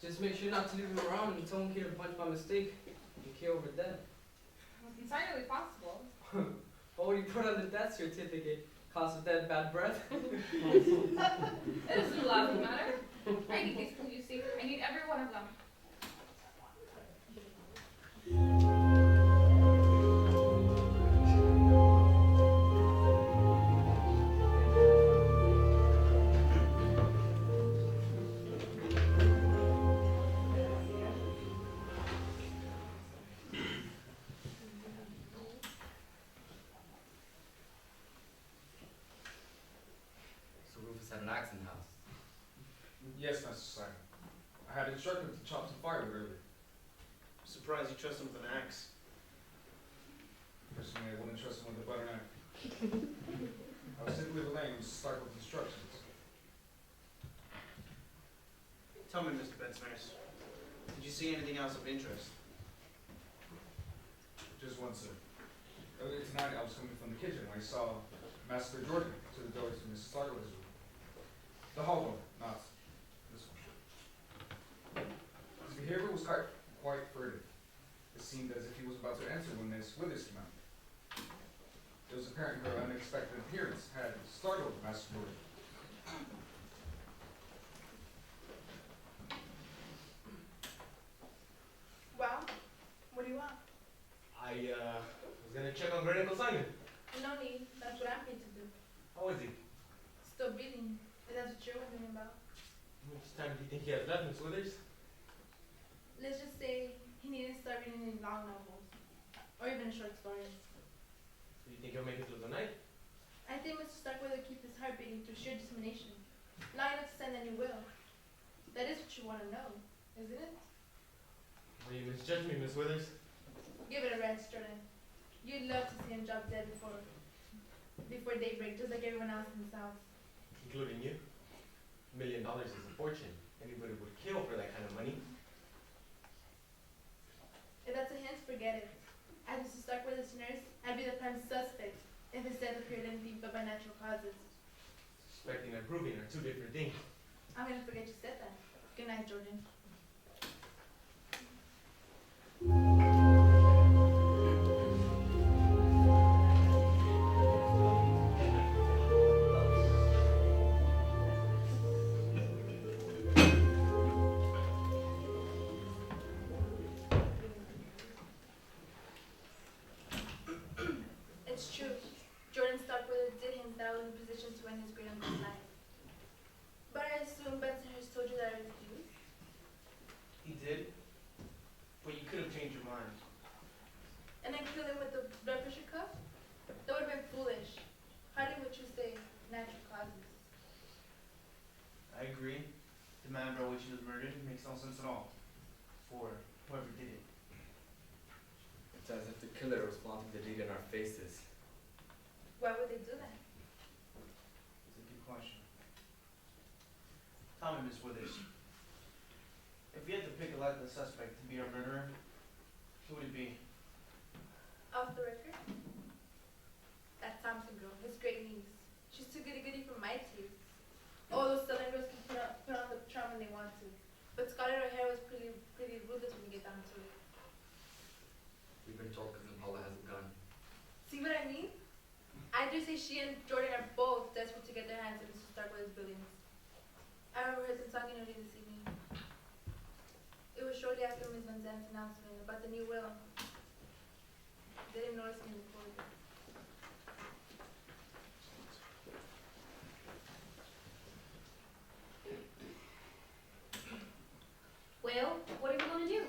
Just make sure not to leave him around and someone killed a bunch by mistake. You kill over dead. It's entirely possible. What would you put on the death certificate? Cause of dead bad breath? It isn't a laughing matter. I need these pills, you see. I need every one of them. So Rufus had an axe in the house. Yes, Master Simon. I had instructed him to chop some firewood earlier. I'm surprised you trust him with an axe. Personally, I wouldn't trust him with a butter knife. I was simply relaying Mrs. Starkle's instructions. Tell me, Mr. Bensners, did you see anything else of interest? Just one, sir. Earlier tonight, I was coming from the kitchen when I saw Master Jordan to the door to Mrs. Starkle's room. The hall door, not this one. His behavior was quite furtive. It seemed as if he was about to answer when Miss Withers came out. It was apparent her unexpected appearance had startled Master Jordan. Well, what do you want? I was gonna check on Great Uncle Simon. No need. That's what I'm paid to do. How is he? Still breathing. Is that what you're wondering about? How much time do you think he has left, Miss Withers? Let's just say he needed to start reading any long novels. Or even short stories. Do you think he'll make it through the night? I think Mr. Starkweather will keep his heart beating through sheer determination. Long enough to send any will. That is what you want to know, isn't it? Will you misjudge me, Miss Withers? Give it a rest, Jordan. You'd love to see him drop dead before daybreak, just like everyone else in the South. Including you? $1 million is a fortune. Anybody would kill for that kind of money. If that's a hint, forget it. As Mr. Starkweather's nurse, I'd be the prime suspect if his death appeared anything but by natural causes. Suspecting and proving are two different things. I'm gonna forget you said that. Good night, Jordan. It's true. Jordan Starkweather did hint that I was in position to end his great uncle's life. But I assume Benson has told you that I refused. He did? But you could have changed your mind. And then kill him with the blood pressure cuff? That would have been foolish. Hardly what you say, natural causes. I agree. The man by which he was murdered makes no sense at all. For whoever did it. It's as if the killer was flaunting the deed in our faces. Why would they do that? It's a good question. Tell me, Miss Withers. If you had to pick a likely suspect to be our murderer, who would it be? Off the record? That Thompson girl, his great niece. She's too goody-goody for my taste. All those Southern girls can put on the charm when they want to. But Scarlett O'Hara was pretty ruthless when you get down to it. We've been told Cousin Paula has a gun. See what I mean? I do say she and Jordan are both desperate to get their hands on Mr. Starkweather's billions. I overheard them talking earlier this evening. It was shortly after Ms. Van Zandt's announcement about the new will. They didn't notice me before. Well, what are we going to do?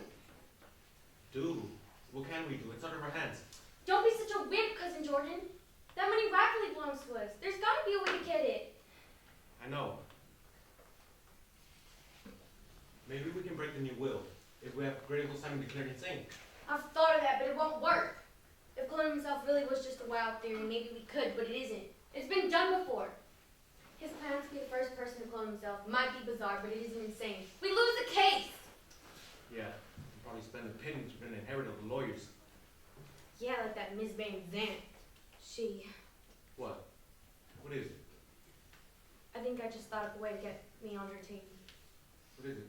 Simon declared insane. I've thought of that, but it won't work. If cloning himself really was just a wild theory, maybe we could, but it isn't. It's been done before. His plan to be the first person to clone himself might be bizarre, but it isn't insane. We lose the case! Yeah, he probably spent the pittance for an inherit of the lawyers. Yeah, like that Miss Van Zandt. She... What? What is it? I think I just thought of a way to get me on her team. What is it?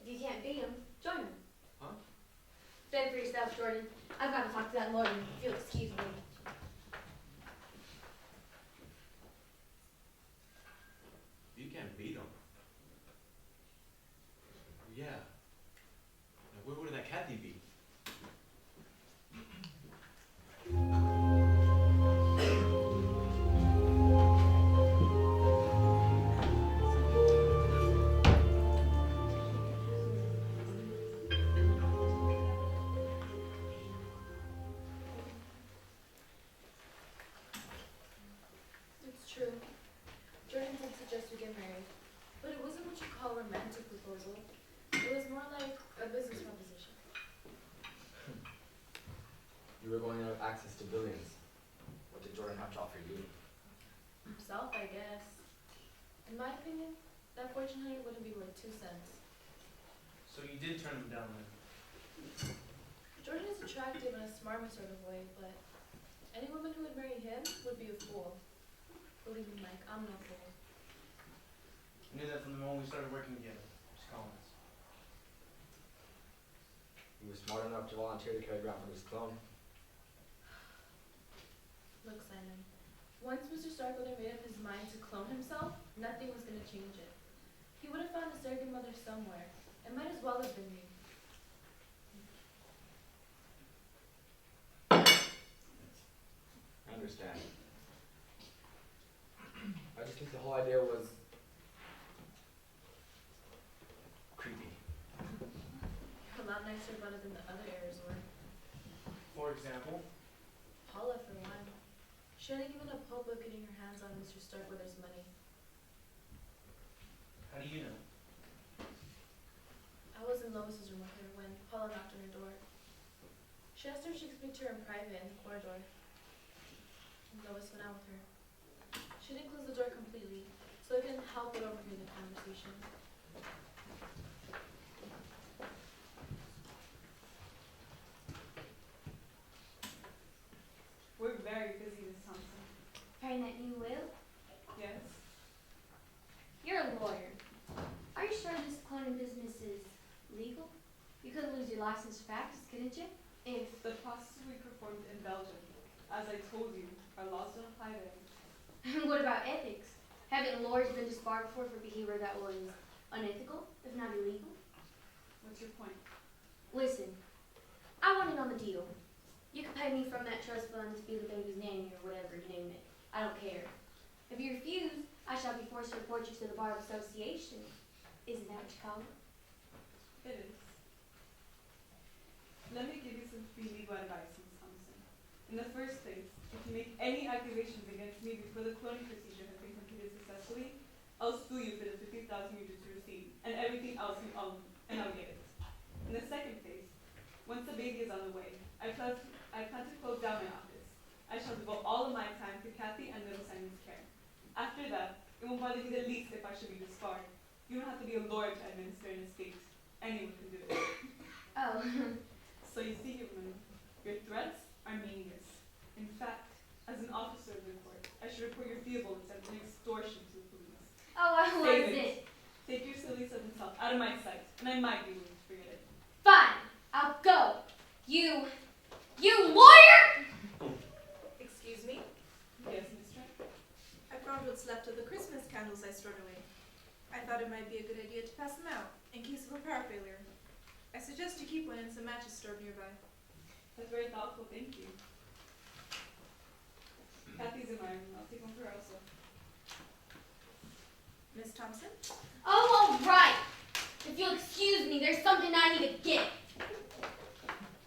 If you can't beat him, join him. Huh? Fend for yourself, Jordan. I've got to talk to that lawyer, if you'll excuse me. You can't beat him. Yeah. Now, where would that Kathy be? It's true. Jordan did suggest we get married, but it wasn't what you call a romantic proposal. It was more like a business proposition. You were going to have access to billions. What did Jordan have to offer you? Himself, I guess. In my opinion, that fortune hunter wouldn't be worth 2 cents. So you did turn him down then? Jordan is attractive in a smarmy sort of way, but any woman who would marry him would be a fool. Believe me, Mike, I'm no fool. I knew that from the moment we started working together. Just comments. He was smart enough to volunteer to carry grandmother's clone. Look, Simon, once Mr. Starkweather made up his mind to clone himself, nothing was going to change it. He would have found a surrogate mother somewhere. It might as well have been me. I understand. I just think the whole idea was creepy. A lot nicer about it than the other heirs were. For example? Paula, for one. She hadn't given up hope of getting her hands on Mr. Starkweather's money. How do you know? I was in Lois's room with her when Paula knocked on her door. She asked her if she could speak to her in private in the corridor. Lois went out with her. She didn't close the door completely, so I couldn't help but overhear the conversation. We're very busy, Miss Thompson. Praying that you will? Yes? You're a lawyer. Are you sure this cloning business is legal? You could lose your license to practice, couldn't you? If... The processes we performed in Belgium, as I told you, are laws don't apply there. What about ethics? Haven't lawyers been disbarred before for behavior that was unethical, if not illegal? What's your point? Listen, I want in on the deal. You can pay me from that trust fund to be the baby's nanny or whatever you name it. I don't care. If you refuse, I shall be forced to report you to the Bar Association. Isn't that what you call it? It is. Let me give you some free legal advice, Ms. Thompson. In the first place, if you make any accusations against me before the cloning procedure has been completed successfully, I'll sue you for the $50,000 you just received and everything else you own, and I'll get it. In the second place, once the baby is on the way, I plan to close down my office. I shall devote all of my time to Kathy and little Simon's care. After that, it won't bother me the least if I should be disbarred. You don't have to be a lawyer to administer an estate. Anyone can do it. Oh. So you see, woman, your threats are meaningless. In fact, as an officer of the court, I should report your feebles as an extortion to the police. Oh, I was it. Take your silly son himself out of my sight, and I might be willing to forget it. Fine, I'll go. You lawyer! Excuse me? Yes, Miss Trent? I brought what's left of the Christmas candles I stored away. I thought it might be a good idea to pass them out, in case of a power failure. I suggest you keep one in some matches stored nearby. That's very thoughtful, thank you. Kathy's in my room, I'll take one for her also. Miss Thompson? Oh, all right. If you'll excuse me, there's something I need to get.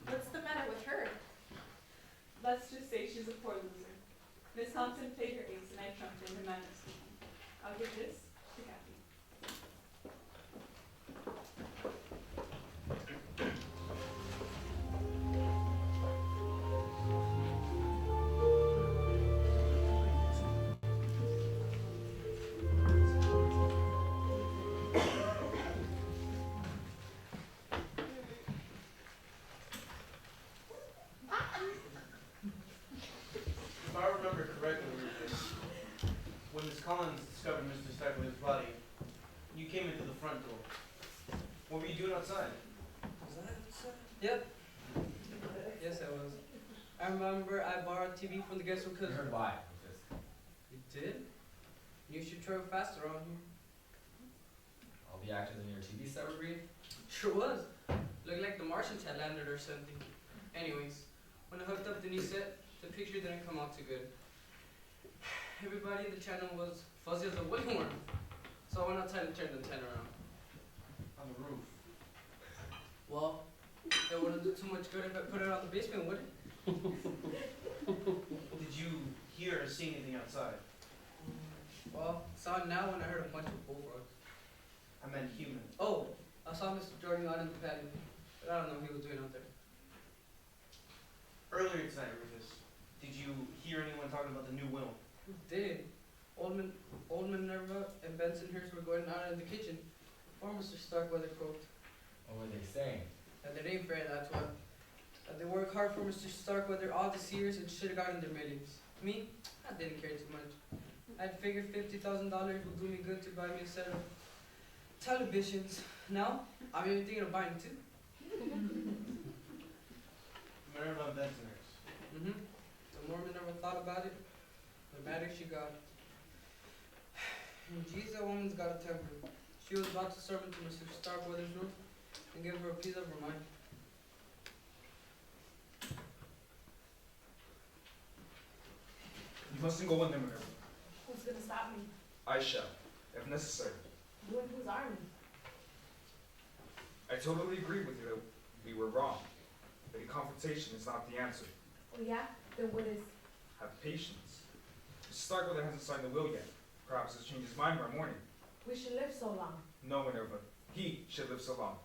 What's the matter with her? Let's just say she's a poor loser. Miss Thompson played her ace and I trumped her in her manners. I'll give this to Kathy. remember I borrowed TV from the guest room because... I heard why with this. You did? You should travel faster around here. All the actors in your TV set were green? Sure was. Looked like the Martians had landed or something. Anyways, when I hooked up the new set, the picture didn't come out too good. Everybody in the channel was fuzzy as a wigworm. So I went outside and turned the antenna around. On the roof. Well, it wouldn't do too much good if I put it on the basement, would it? Did you hear or see anything outside? Well, I saw it now when I heard a bunch of bullfrogs. I meant human. Oh, I saw Mr. Jordan out in the patio, but I don't know what he was doing out there. Earlier tonight, Rufus, did you hear anyone talking about the new will? Did. Oldman, Nerva, and Benson Hearst were going out in the kitchen before Mr. Starkweather croaked. What were they saying? And they ain't fair, that's what. They worked hard for Mr. Starkweather all these years and should have gotten their millions. Me, I didn't care too much. I'd figured $50,000 would do me good to buy me a set of televisions. Now, I'm even thinking of buying two. Minerva and Benson Hearst. Mm-hmm. The more I never thought about it, the madder she got. And geez, that woman's got a temper. She was about to serve into Mr. Starkweather's room and give her a piece of her mind. You mustn't go in there, Minerva. Who's gonna stop me? I shall, if necessary. You and whose army? I totally agree with you that we were wrong. That a confrontation is not the answer. Oh yeah? Then what is? Have patience. Mr. Starkweather hasn't signed the will yet. Perhaps he'll change his mind by morning. We should live so long. No, Minerva. He should live so long.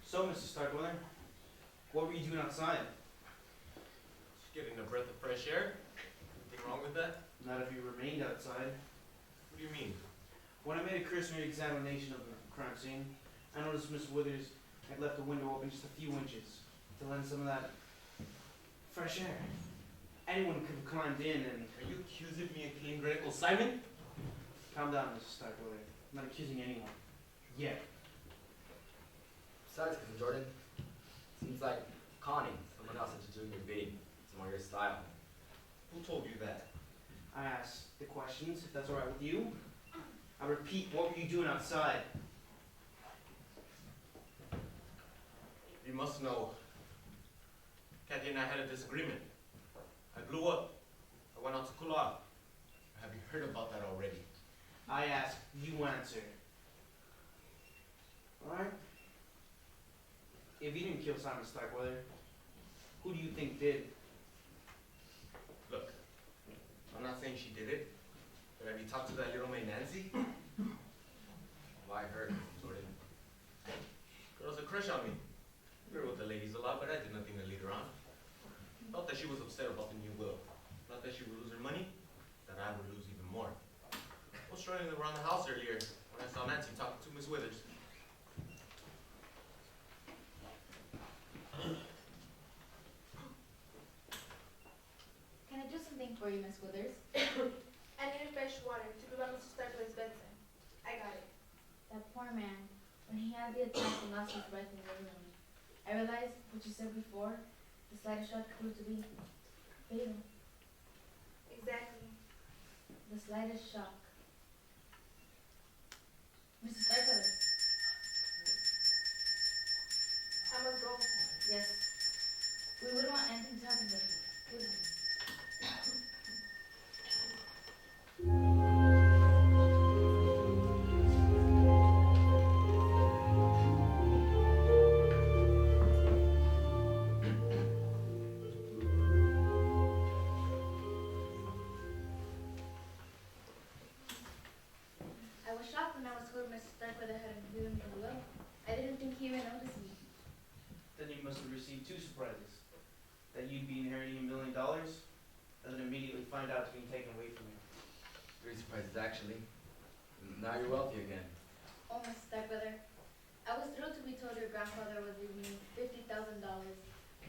So, Mr. Starkweather, what were you doing outside? Just getting a breath of fresh air. Anything wrong with that? Not if you remained outside. What do you mean? When I made a cursory examination of the crime scene, I noticed Miss Withers had left the window open just a few inches to lend some of that fresh air. Anyone could have climbed in and... Are you accusing me of killing Great Uncle Simon? Calm down, Mr. Starkweather. I'm not accusing anyone. Yet. Besides, Cousin Jordan, seems like conning someone else into doing your bidding. It's more your style. Who told you that? I asked the questions, if that's alright with you. I repeat, what were you doing outside? You must know. Kathy and I had a disagreement. I blew up. I went out to cool off. Have you heard about that already? I asked, you answer. Alright? If you didn't kill Simon Starkweather, who do you think did? Look, I'm not saying she did it, but have you talked to that little maid Nancy? Why her, Jordan? Girl's a crush on me. We were with the ladies a lot, but I did nothing to lead her on. Not that she was upset about the new will. Not that she would lose her money, that I would lose even more. I was strolling around the house earlier when I saw Nancy talking to Miss Withers. Can I do something for you, Miss Withers? I need fresh water to prevent Mr. Starkweather's bedtime. I got it. That poor man, when he had the attack and lost his breath in the room, I realized what you said before, the slightest shock proved to be fatal. Exactly. The slightest shock. Mr. Starkweather. I must go. Yes. We wouldn't want anything to happen to him, would we? I was shocked when I was told Mr. Starkweather had given me the will. I didn't think he even noticed me. Then you must have received two surprises. That you'd be inheriting $1 million, and then immediately find out it's being taken away from you. 3 surprises, actually. Now you're wealthy again. Oh, Mr. Starkweather, I was thrilled to be told your grandfather would leave me $50,000.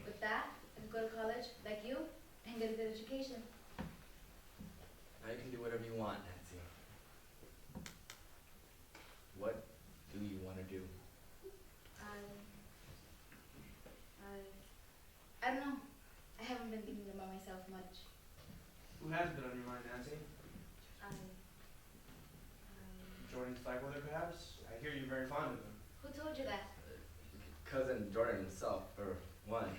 With that, I could go to college, like you, and get a good education. Now you can do whatever you want, Nancy. What do you want to do? I don't know. I haven't been thinking about myself much. Who has been on your mind, Nancy? I, Jordan Starkweather, perhaps? I hear you're very fond of him. who told you that? Cousin Jordan himself, or one.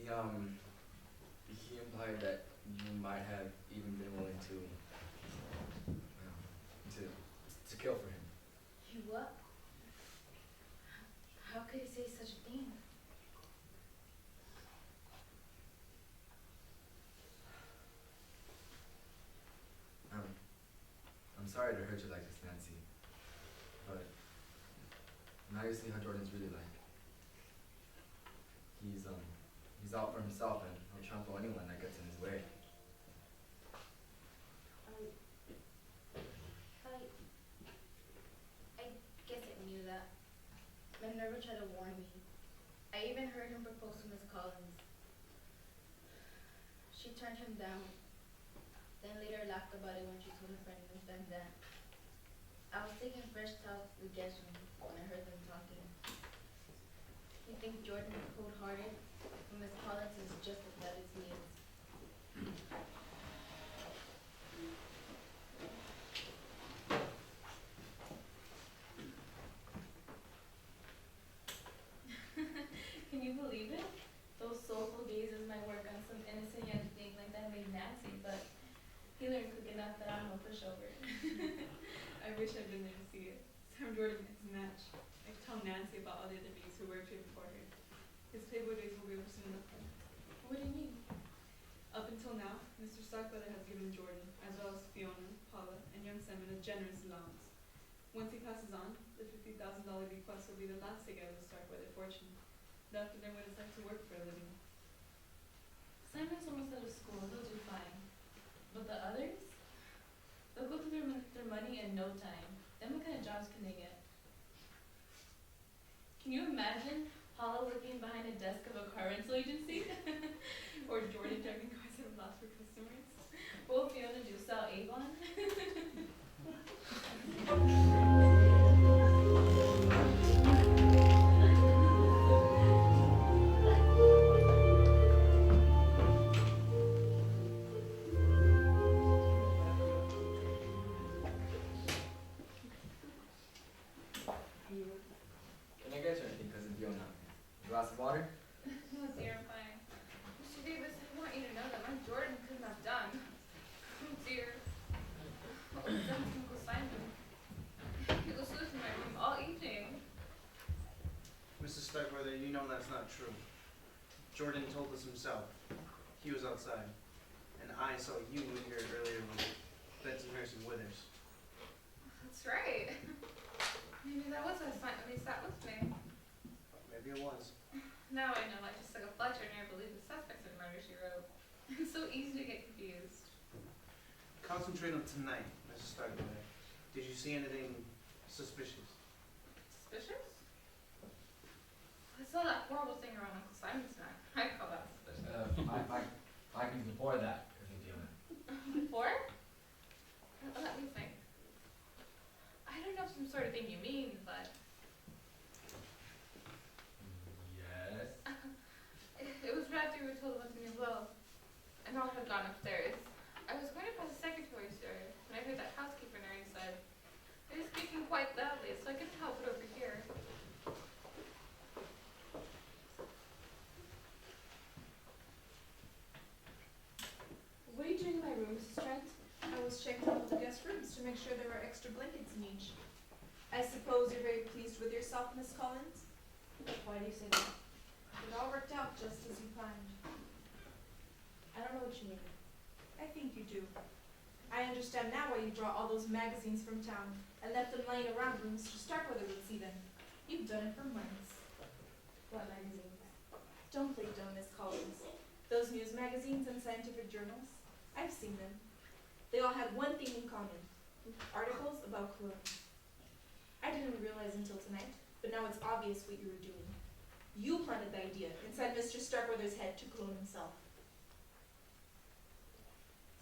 He implied that you might have even been willing to kill for him. You what? How could he say such a thing? I'm sorry to hurt you like this, Nancy, but now you see how Jordan's really like. He's out for himself and he'll trample anyone that gets in his way. I guess I knew that. But never tried to warn me. I even heard him propose to Miss Collins. She turned him down. Then later laughed about it when she told her friend Miss Van Zandt. I was taking fresh towels to the guest room when I heard them talking. You think Jordan is cold-hearted? And Miss Collins is just as bad as he is. Can you believe it? Those soulful gazes might work on some innocent young thing like that made Nancy, but he learned quick enough that I'm no pushover. I wish I'd been there to see it. Sam Jordan is a match. I tell Nancy about all the other bees who worked here before her. His Playboy days will be over soon enough. What do you mean? Up until now, Mr. Starkweather has given Jordan, as well as Fiona, Paula, and young Simon a generous allowance. Once he passes on, the $50,000 bequest will be the last they get of the Starkweather fortune. They'll have to learn what it's like to work for a living. Simon's almost out of school, he'll do fine. But the others? They'll go through their money in no time. Then what kind of jobs can they get? Can you imagine Paula working behind a desk of a car rental agency? Or Jordan driving cars that have lost for customers. What will Fiona do, sell Avon? Can I get you anything, Cousin Fiona? A glass of water? No, dear, I'm fine. Mr. Davis, I want you to know that my Jordan couldn't have done. Oh, dear. What was done to Uncle Simon? He was losing my room all evening. Mrs. Starkweather, you know that's not true. Jordan told us himself. He was outside. And I saw you in here earlier with Bensonhurst and Withers. That's right. Maybe that was last night. At least that was me. Maybe it was. Now I know. I just like a Fletcher and I believe the suspects in murder she wrote. It's so easy to get confused. Concentrate on tonight, Mrs. Starkweather. Did you see anything suspicious? Suspicious? I saw that horrible thing around Uncle Simon's neck. I call that suspicious. I can before that, Cousin Fiona. Before? Let me think. I don't know some sort of thing you mean, but Yes. it was right after we were told about the new will, and all had gone upstairs. I was going to pass the secretary, sir, and I heard that housekeeper Mary said, they were speaking quite loudly, so I couldn't help but overhear. What are you doing in my room, Mrs. Trent? I was checking all the guest rooms to make sure there were extra blankets in each. I suppose you're very pleased with yourself, Miss Collins? Why do you say that? It all worked out just as you planned. I don't know what you mean. I think you do. I understand now why you brought all those magazines from town and left them lying around where Mr. Starkweather would see them. You've done it for months. What magazines? Don't play dumb, Miss Collins. Those news magazines and scientific journals, I've seen them. They all had one thing in common: articles about clones. I I didn't realize until tonight, but now it's obvious what you were doing. You planted the idea inside Mr. Starkweather's head to clone himself.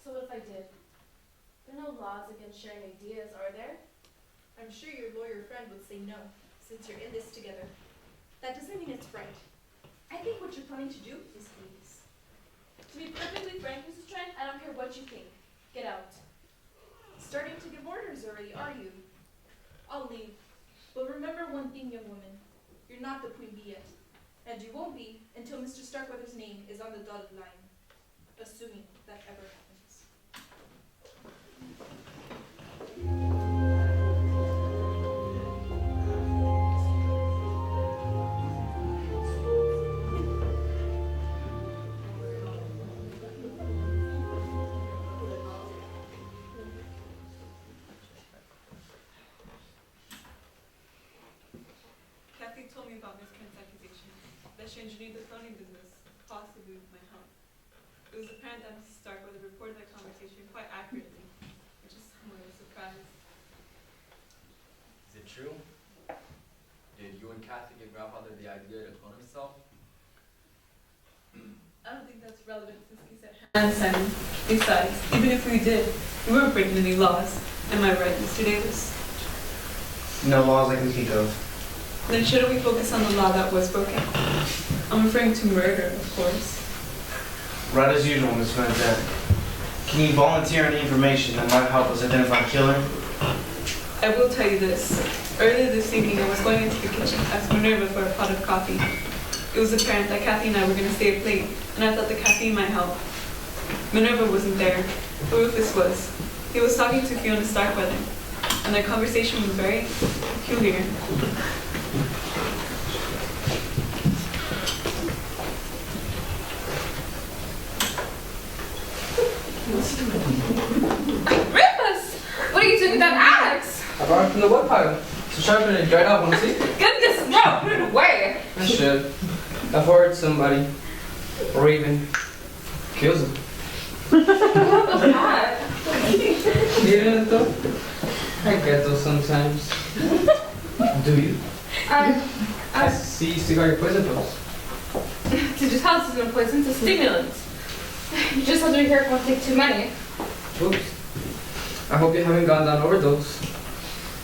So what if I did? There are no laws against sharing ideas, are there? I'm sure your lawyer friend would say no, since you're in this together. That doesn't mean it's right. I think what you're planning to do is heinous. To be perfectly frank, Mrs. Trent, I don't care what you think. Get out. Starting to give orders already, are you? I'll leave. But remember one thing, young woman. You're not the queen bee yet. And you won't be until Mr. Starkweather's name is on the dotted line. Assuming that ever happens. Kathy told me about Miss Kent's accusation that she engineered the cloning business, possibly with my help. It was apparent that Mrs. Starkweather reported that conversation quite accurately, which is somewhat of a surprise. Is it true? Did you and Kathy give grandfather the idea to clone himself? I don't think that's relevant since he said hand Simon. Besides, even if we did, we weren't breaking any laws. Am I right, Mr. Davis? No laws I can think of. Then shouldn't we focus on the law that was broken? I'm referring to murder, of course. Right as usual, Miss Van Zandt. Can you volunteer any information that might help us identify the killer? I will tell you this. Earlier this evening, I was going into the kitchen to ask Minerva for a pot of coffee. It was apparent that Kathy and I were going to stay up late, and I thought the caffeine might help. Minerva wasn't there, but Rufus was. He was talking to Fiona Starkweather, and their conversation was very peculiar. Rufus! What are you doing with that axe? I brought it from the woodpile. So sharpen it dried out, want to see? Goodness, no! Put it away! I should. I've heard somebody, or even kills him. What was that? Even it though? I get those sometimes. Do you? I see you still got your poison pills. To just help is no poison, it's a stimulant. You just have to be careful not to take too many. Oops. I hope you haven't gone down overdose.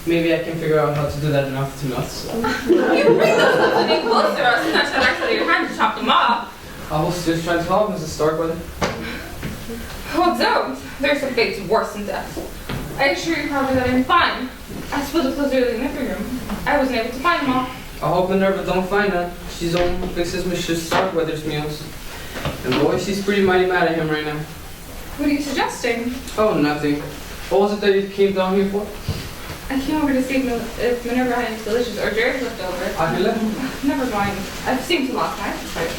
Maybe I can figure out how to do that in after 2 months. You bring those ones a bit closer, or else snatch that axe out of your hand and chop them off. I was just trying to help Mrs. Starkweather. Oh, don't. There's some fates worse than death. I assure you probably that I'm fine. I suppose the clothes are in the living room. I wasn't able to find them all. I hope Minerva don't find that. She's only fixes Mrs. Starkweather's meals. And boy, she's pretty mighty mad at him right now. What are you suggesting? Oh, nothing. What was it that you came down here for? I came over to see if Minerva had any delicious hors d'oeuvres left over. Agile? Never mind. I've seen too long. I have to fight.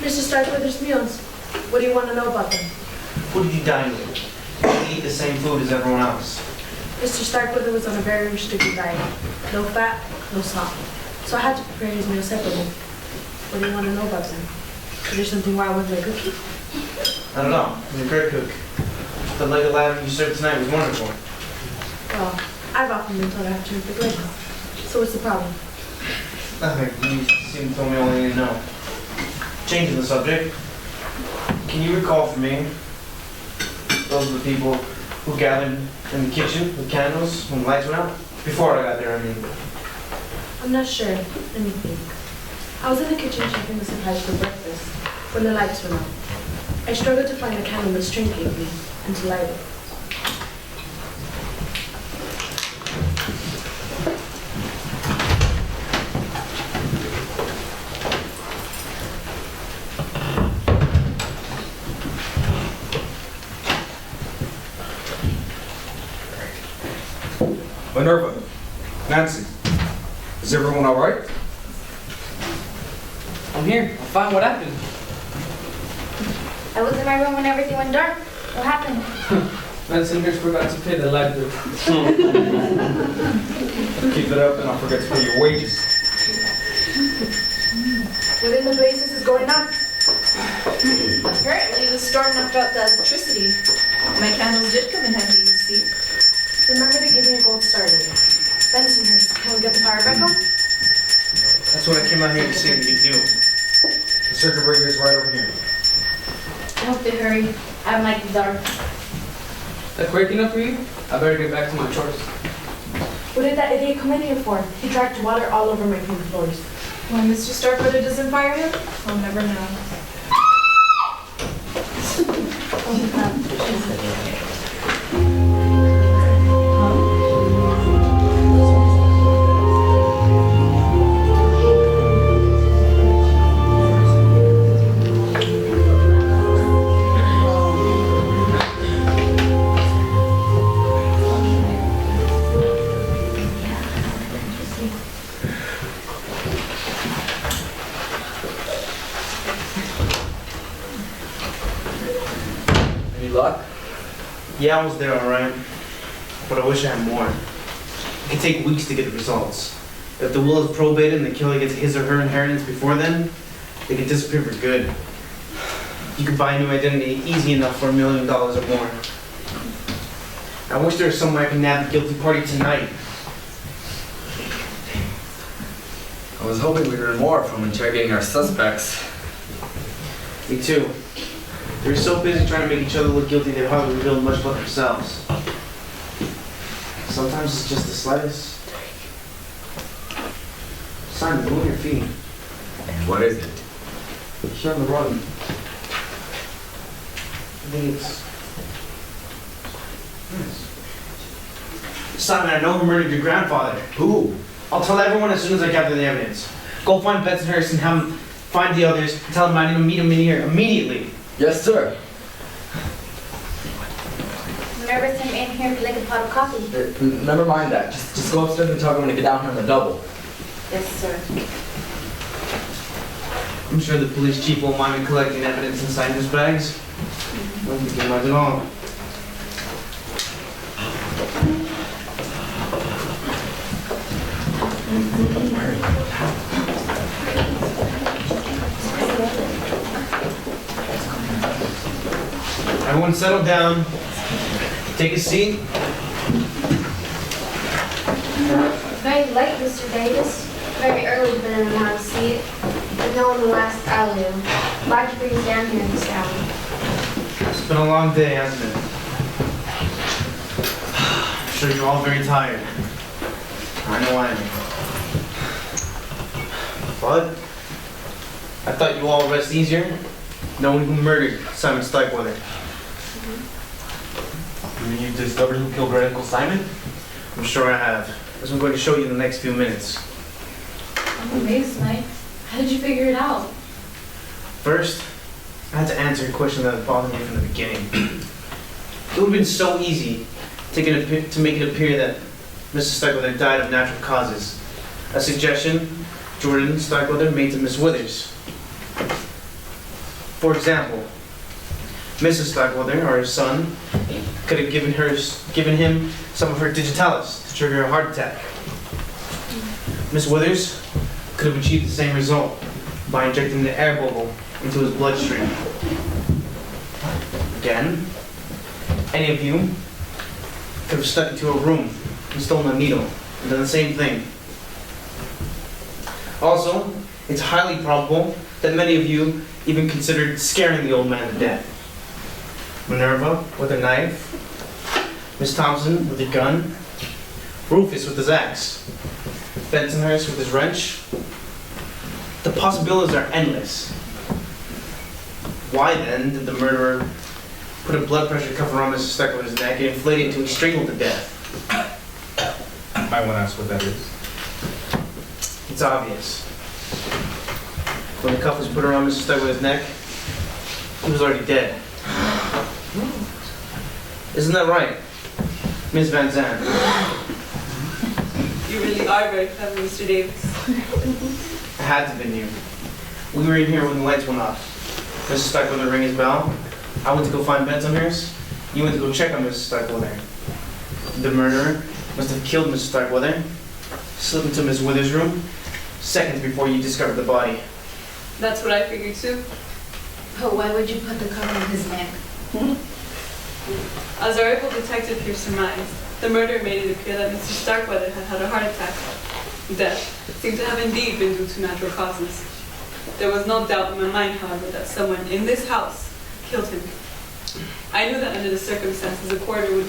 Mr. Starkweather's meals. What do you want to know about them? Who did you dine with? Did you eat the same food as everyone else? Mr. Starkweather was on a very restricted diet. No fat, no salt. So I had to prepare his meals separately. What do you want to know about them? Is there something wrong with my cooking? I don't know. He's a great cook. The leg of lamb you served tonight was wonderful. Well, I've often been told I have terrific legs. So what's the problem? Nothing. You seem to tell me all I need to know. Changing the subject. Can you recall for me those were the people who gathered in the kitchen with candles when the lights went out? Before I got there, I mean. I'm not sure. Let me think. I was in the kitchen checking the supplies for breakfast when the lights went out. I struggled to find the candle Miss Trent gave me and to light it. Minerva, Nancy, is everyone all right? I'm here. I'm fine. What happened? I was in my room when everything went dark. What happened? Bensonhurst forgot to pay the light bill. Keep it up and I'll forget to pay your wages. Within the places is going up. Apparently, the storm knocked out the electricity. My candles did come in handy, you see. Remember to give me a gold star later. Bensonhurst, can we get the fire back on? That's what I came out here to see we could do. The circuit breaker is right over here. I hope they hurry. I don't like the dark. That quick enough for you? I better get back to my chores. What did that idiot come in here for? He dragged water all over my pink floors. When Mr. Starkweather doesn't fire him, we'll never know. Any luck? Yeah, I was there, alright. But I wish I had more. It could take weeks to get the results. If the will is probated and the killer gets his or her inheritance before then, they can disappear for good. You could buy a new identity easy enough for $1 million or more. I wish there was some way I could nab the guilty party tonight. I was hoping we'd learn more from interrogating our suspects. Me too. They were so busy trying to make each other look guilty they hardly revealed much about themselves. Sometimes it's just the slightest. Simon, move your feet. What is it? Here on the rug. I think it's... Simon, I know who murdered your grandfather. Who? I'll tell everyone as soon as I gather the evidence. Go find Bensonhurst and have him find the others and tell them I need to meet him in here immediately. Yes, sir. Whenever I'm in here, if you like a pot of coffee. Never mind that. Just go upstairs and tell me when to get down here on the double. Yes, sir. I'm sure the police chief won't mind me collecting evidence inside his bags. I don't think he minds at all. Everyone settle down. Take a seat. Very late, Mr. Davis. Very early to been in the house seat. But no one will ask Alu. Why'd you bring us down here this hour? It's been a long day, hasn't it? I'm sure you're all very tired. I know I am. But I thought you all rest easier knowing who murdered Simon Starkweather. You mean you discovered who killed Great Uncle Simon? I'm sure I have, as I'm going to show you in the next few minutes. I'm amazed, Mike. How did you figure it out? First, I had to answer a question that had bothered me from the beginning. It would have been so easy to make it appear that Mrs. Starkweather died of natural causes. A suggestion Jordan Starkweather made to Miss Withers. For example, Mrs. Starkweather, or her son, could have given him some of her digitalis to trigger a heart attack. Miss Withers could have achieved the same result by injecting the air bubble into his bloodstream. Again, any of you could have stuck into a room and stolen a needle and done the same thing. Also, it's highly probable that many of you even considered scaring the old man to death. Minerva with a knife, Miss Thompson with a gun, Rufus with his axe, Bensonhurst with his wrench. The possibilities are endless. Why then did the murderer put a blood pressure cuff around Mr. Starkweather's neck and inflate it until he strangled to death? Might want to ask what that is. It's obvious. When the cuff was put around Mr. Starkweather's neck, he was already dead. Isn't that right, Miss Van Zandt? You really are very clever, Mr. Davis. It had to have been you. We were in here when the lights went off. Mr. Starkweather rang his bell. I went to go find Bensonhurst. You went to go check on Mrs. Starkweather. The murderer must have killed Mrs. Starkweather, slipped into Miss Wither's room, seconds before you discovered the body. That's what I figured too. But why would you put the cover on his neck? As our able detective here surmised, the murder made it appear that Mr. Starkweather had had a heart attack. Death seemed to have indeed been due to natural causes. There was no doubt in my mind, however, that someone in this house killed him. I knew that under the circumstances, the coroner would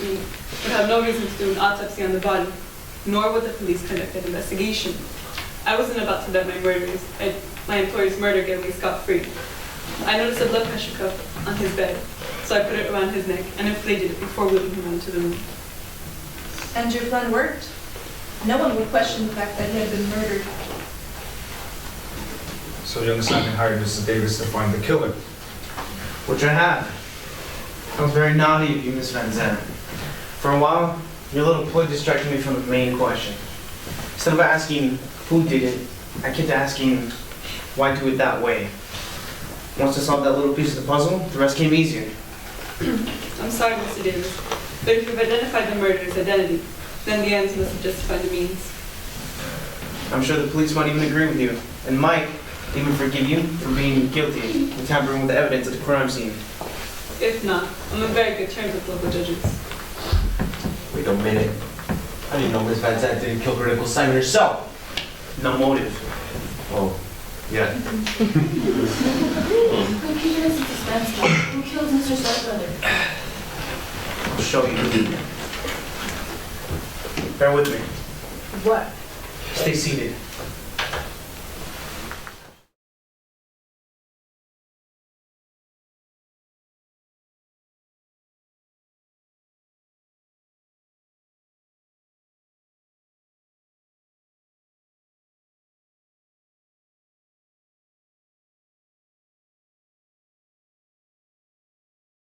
have no reason to do an autopsy on the body, nor would the police conduct an investigation. I wasn't about to let my employer's murder get away scot-free. I noticed a blood pressure cuff on his bed, so I put it around his neck and inflated it before wheeling him into the room. And your plan worked? No one would question the fact that he had been murdered. So you understand you hired Mrs. Davis to find the killer? Which I have. That was very naughty of you, Miss Van Zandt. For a while, your little ploy distracted me from the main question. Instead of asking who did it, I kept asking why do it that way. Once I solved that little piece of the puzzle, the rest came easier. I'm sorry, Mr. Davis, but if you've identified the murderer's identity, then the ends must have justified the means. I'm sure the police might even agree with you, and might even forgive you for being guilty of tampering with the evidence at the crime scene. If not, I'm on very good terms with local judges. Wait a minute. I didn't know Miss Van Zandt didn't kill her Uncle Simon herself. No motive. Oh, yeah. Who killed Mr. Starkweather? I'll show you. Bear with me. What? Stay seated.